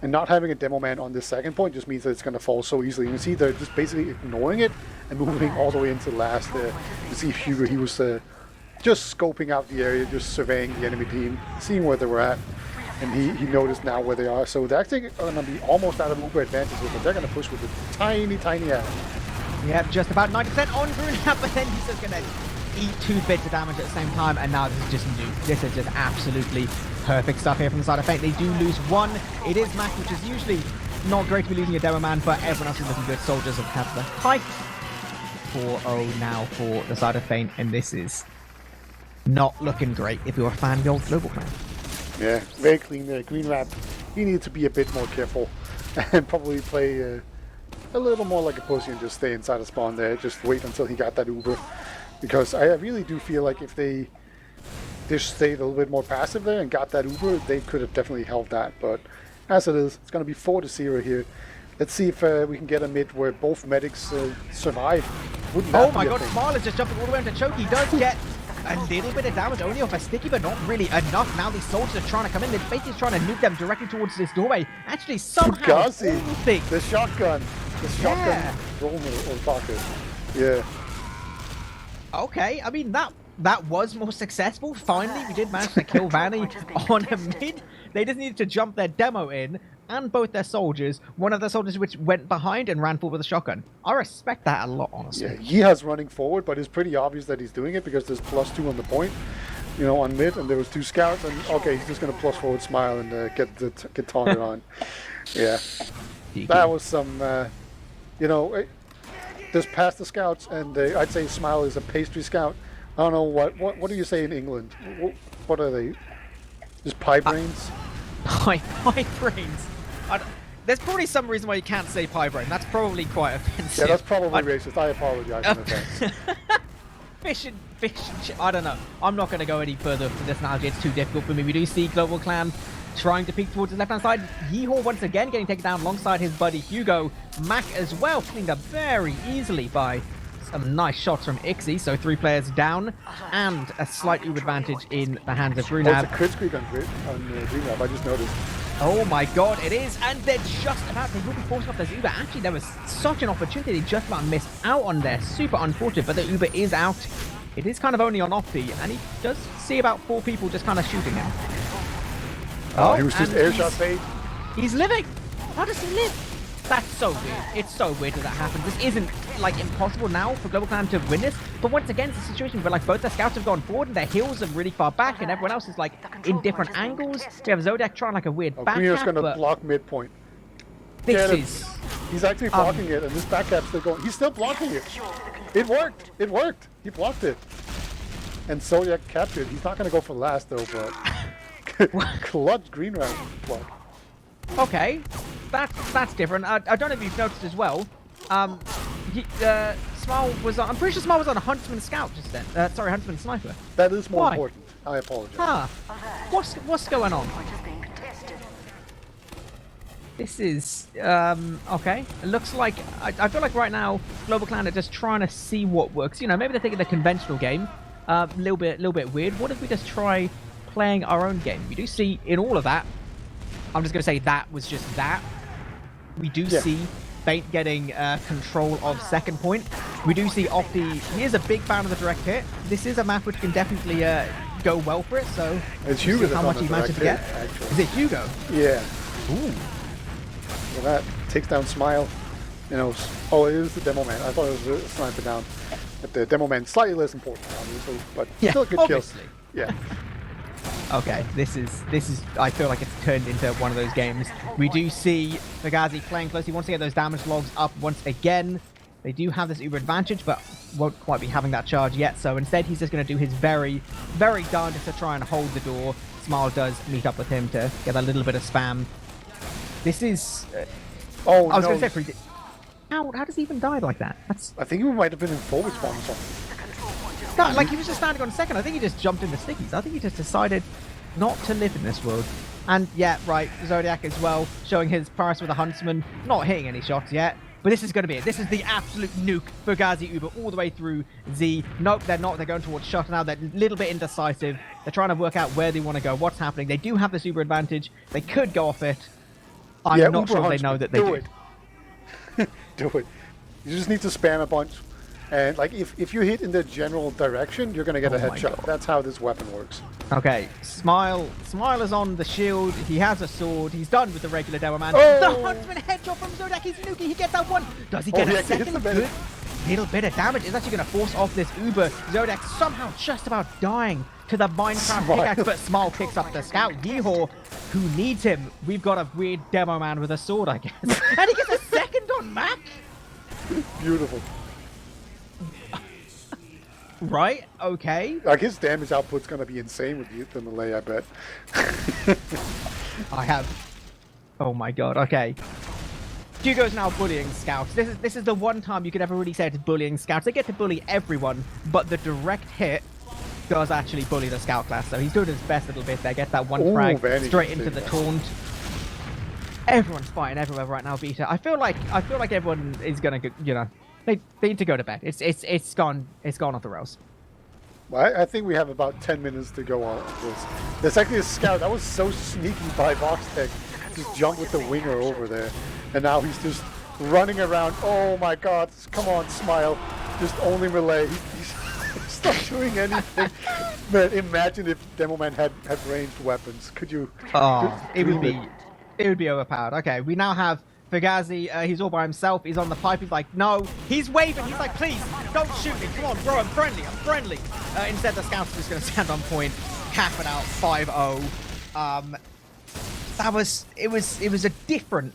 And not having a demo man on this second point just means that it's going to fall so easily. You can see they're just basically ignoring it and moving all the way into last. You see Hugo, he was just scoping out the area, just surveying the enemy team, seeing where they were at. And he noticed now where they are. So they're actually going to be almost out of Uber advantage here, but they're going to push with a tiny ad. Yep, just about 90% on Grunab, but then he's just going to eat 2 bits of damage at the same time, and now this is just nuke. This is just absolutely perfect stuff here from the side of Feint. They do lose 1. It is Mac, which is usually not great to be losing a demo man, but everyone else is looking good. Soldiers have the height. 4-0 now for the side of Feint, and this is not looking great if you're a fan of the old GlobalClan. Yeah, very clean there. Green Rat, he needed to be a bit more careful and probably play a little more like a pussy and just stay inside the spawn there. Just wait until he got that Uber. Because I really do feel like if they just stayed a little bit more passive there and got that Uber, they could have definitely held that. But as it is, it's going to be 4-0 here. Let's see if we can get a mid where both medics survive. Oh my god, Smile is just jumping all the way into Choke. He does get a little bit of damage only off a sticky, but not really enough. Now these soldiers are trying to come in. They're basically trying to nuke them directly towards this doorway. Actually, somehow, the shotgun. The shotgun roll or pocket. Yeah. Okay, I mean, that was more successful. Finally, we did manage to kill Vanny on a mid. They just needed to jump their demo in, and both their soldiers. One of the soldiers which went behind and ran forward with a shotgun. I respect that a lot, honestly. Yeah, he has running forward, but it's pretty obvious that he's doing it because there's +2 on the point, you know, on mid, and there was 2 scouts, and okay, he's just going to plus forward Smile and get taunted on. Yeah, that was some, you know, just past the scouts, and I'd say Smile is a pastry scout, I don't know what do you say in England? What are they? Just pie brains? Pie brains. There's probably some reason why you can't say pie brain. That's probably quite offensive. Yeah, that's probably racist. I apologize in advance. Fish and I don't know. I'm not going to go any further for this analogy. It's too difficult for me. We do see GlobalClan trying to peek towards his left-hand side. Yeehaw once again getting taken down alongside his buddy Hugo. Mac as well cleaned up very easily by some nice shots from Ixie. So 3 players down and a slight Uber advantage in the hands of Greenab. It's a crit streak on Greenab. I just noticed. Oh my god, it is, and they're just about, they will be forcing off this Uber. Actually, there was such an opportunity, they just about missed out on there. Super unfortunate, but the Uber is out. It is kind of only on Opti, and he does see about 4 people just kind of shooting him. Oh, he was just air shot bait. He's living! How does he live? That's so weird. It's so weird that happens. This isn't, like, impossible now for GlobalClan to win this, but once again, it's a situation where, like, both their scouts have gone forward and their heals are really far back, and everyone else is, like, in different angles. We have Zodiac trying, like, a weird back Greener's cap, going to block midpoint. This is... He's actually blocking it, and this back cap's still going. He's still blocking it. It worked. It worked. He blocked it. And Zodiac captured. He's not going to go for last, though, but... Clutch green round block. Okay, that's different. I don't know if you've noticed as well. Smile was on, I'm pretty sure Smile was on a Huntsman Scout just then. Sorry, Huntsman Sniper. That is more important. I apologize. Huh. What's going on? This is okay. It looks like I feel like right now GlobalClan are just trying to see what works. You know, maybe they're thinking the conventional game. Little bit weird. What if we just try playing our own game? We do see in all of that. I'm just going to say that was just that. We do see Faint getting control of second point. We do see Opti. He is a big fan of the direct hit. This is a map which can definitely go well for it. So it's Hugo how much he manages to get. Is it Hugo? Yeah. Ooh. Well, that takes down Smile. You know. Oh, it is the demo man. I thought it was a sniper down. But the demo man slightly less important, obviously, but still a good kill. Yeah. Okay, this is. I feel like it's turned into one of those games. We do see Fugazi playing close. He wants to get those damage logs up once again. They do have this Uber advantage, but won't quite be having that charge yet. So instead, he's just going to do his very, very darndest to try and hold the door. Smile does meet up with him to get a little bit of spam. This is. I was going to say, how does he even die like that? I think he might have been in forward spawn or something. No, like he was just standing on second. I think he just jumped in the stickies. I think he just decided not to live in this world. And yeah, right, Zodiac as well, showing his prowess with a Huntsman, not hitting any shots yet. But this is going to be it. This is the absolute nuke for Fugazi Uber all the way through Z. Nope, they're not. They're going towards Shutter now. They're a little bit indecisive. They're trying to work out where they want to go, what's happening. They do have this Uber advantage. They could go off it. I'm not sure they know that they do. Do it. You just need to spam a bunch. And like if you hit in the general direction, you're gonna get a headshot. That's how this weapon works. Okay, Smile is on the shield. He has a sword. He's done with the regular demo man. Oh! The Huntsman headshot from Zodiac. He's nuking. He gets that one. Does he get a second? Good little bit of damage. It's actually gonna force off this Uber. Zodiac somehow just about dying to the Minecraft pickaxe, but Smile picks up the scout. Yeehaw, who needs him? We've got a weird demo man with a sword, I guess. And he gets a second on Mac. Beautiful. Right, okay. Like his damage output's gonna be insane with you the melee, I bet. I have. Oh my god, okay. Hugo's now bullying scouts. This is the one time you could ever really say it's bullying scouts. They get to bully everyone, but the direct hit does actually bully the scout class. So he's doing his best little bit there. Get that one frag straight into the taunt. Everyone's fighting everywhere right now, Beta. I feel like everyone is gonna, you know. They need to go to bed. It's gone off the rails. Well, I think we have about 10 minutes to go on this. There's actually a scout that was so sneaky by Voxtech. Just jumped with the winger over there, and now he's just running around. Oh my God! Come on, Smile. Just only melee. He's not doing anything. Man, imagine if Demoman had ranged weapons. Could you? Oh, it would be overpowered. Okay, we now have Fugazi, he's all by himself. He's on the pipe. He's like, no. He's waving. He's like, please, don't shoot me. Come on, bro. I'm friendly. Instead, the scouts are just going to stand on point, cap it out 5-0. It was a different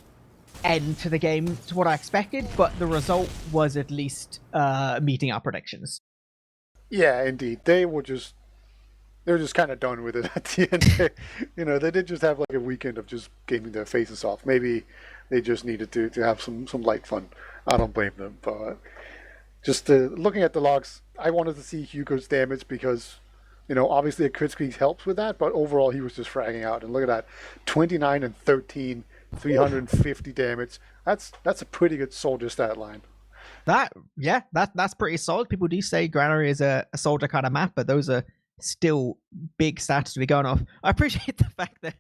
end to the game to what I expected, but the result was at least meeting our predictions. Yeah, indeed. They're just kind of done with it at the end. They did just have like a weekend of just gaming their faces off. Maybe they just needed to have some light fun. I don't blame them, but just looking at the logs, I wanted to see Hugo's damage because, obviously a crit squeeze helps with that, but overall he was just fragging out. And look at that, 29 and 13, 350 damage. That's a pretty good soldier stat line. That's pretty solid. People do say Granary is a soldier kind of map, but those are still big stats to be going off. I appreciate the fact that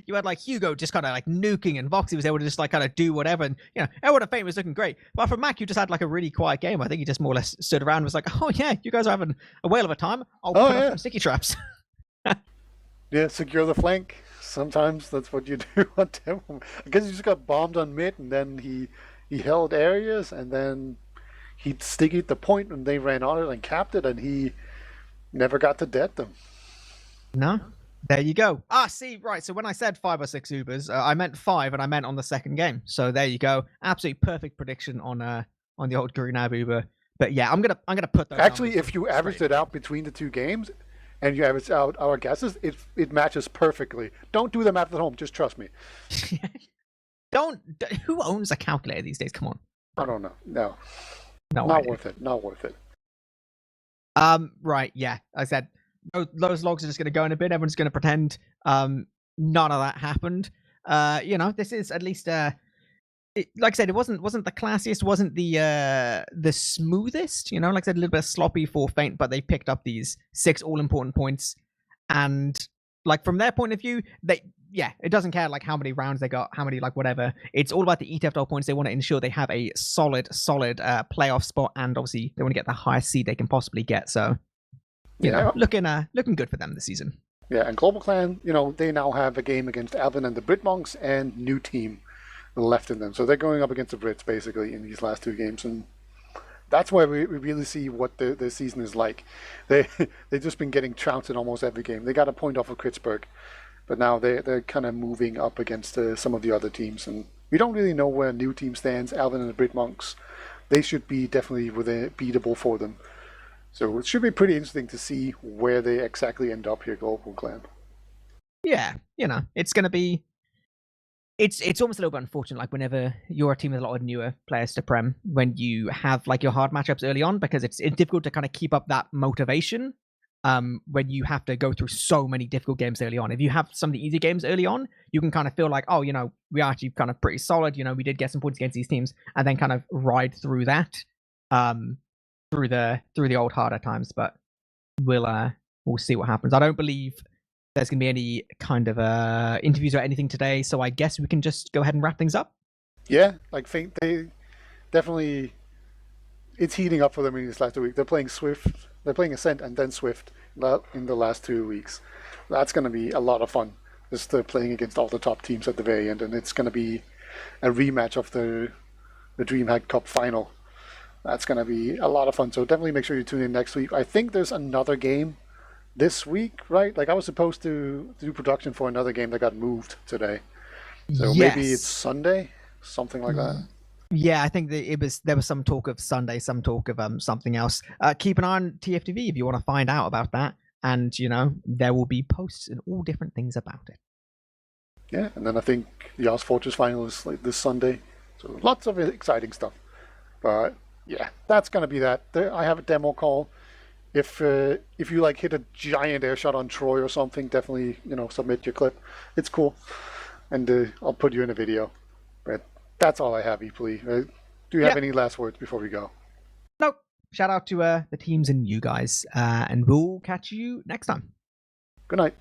you had like Hugo just kind of like nuking, and Voxy was able to just like kind of do whatever, and everyone at Fame was looking great. But for Mac, you just had like a really quiet game. I think he just more or less stood around and was like, "Oh yeah, you guys are having a whale of a time. I'll Oh put up yeah, some sticky traps." yeah. Secure the flank. Sometimes that's what you do on demo. I guess he just got bombed on mid, and then he held areas, and then he stickied the point, and they ran on it and capped it, and he never got to dead them. No. There you go. See, right. So when I said 5 or 6 Ubers, I meant 5, and I meant on the second game. So there you go. Absolutely perfect prediction on the old Greenab Uber. But yeah, I'm gonna put those. Actually, if you averaged it out between the two games, and you average out our guesses, it matches perfectly. Don't do the math at home. Just trust me. Don't. Who owns a calculator these days? Come on. I don't know. No, No not idea. worth it. Not worth it. Right. Yeah. I said those logs are just gonna go in a bit. Everyone's gonna pretend none of that happened. This is at least like I said, it wasn't the classiest, wasn't the smoothest. Like I said, a little bit sloppy for Feint, but they picked up these 6 all important points, and like from their point of view, it doesn't care like how many rounds they got, how many like whatever. It's all about the ETF2L points. They want to ensure they have a solid playoff spot, and obviously they want to get the highest seed they can possibly get. So looking good for them this season. Yeah, and Global Clan, they now have a game against Alvin and the Britmonks and new team left in them. So they're going up against the Brits basically in these last 2 games, and that's where we really see what the season is like. They've just been getting trounced in almost every game. They got a point off of Kritzberg, but now they're kind of moving up against some of the other teams, and we don't really know where new team stands. Alvin and the Britmonks, they should be definitely within beatable for them. So it should be pretty interesting to see where they exactly end up here, Global Clan. Yeah, it's going to be. It's almost a little bit unfortunate, like whenever you're a team with a lot of newer players to Prem, when you have like your hard matchups early on, because it's difficult to kind of keep up that motivation when you have to go through so many difficult games early on. If you have some of the easy games early on, you can kind of feel like, oh, we are actually kind of pretty solid. We did get some points against these teams, and then kind of ride through that through the old harder times. But we'll see what happens. I don't believe there's going to be any kind of interviews or anything today, so I guess we can just go ahead and wrap things up. Yeah, like they definitely, it's heating up for them in this last 2 weeks. They're playing Swift, they're playing Ascent and then Swift in the last 2 weeks. That's going to be a lot of fun. Just playing against all the top teams at the very end, and it's going to be a rematch of the DreamHack Cup final. That's going to be a lot of fun. So definitely make sure you tune in next week. I think there's another game this week, right? Like I was supposed to do production for another game that got moved today. So yes. Maybe it's Sunday, something like that. Yeah, I think there was some talk of Sunday, some talk of something else. Keep an eye on TFTV if you want to find out about that, and there will be posts and all different things about it. Yeah, and then I think the Oz Fortress final is like this Sunday, so lots of exciting stuff. But yeah, that's gonna be that. I have a demo call. If you like hit a giant air shot on Troy or something, definitely submit your clip. It's cool, and I'll put you in a video. But that's all I have, eepily. Do you have any last words before we go? Nope. Shout out to the teams and you guys, and we'll catch you next time. Good night.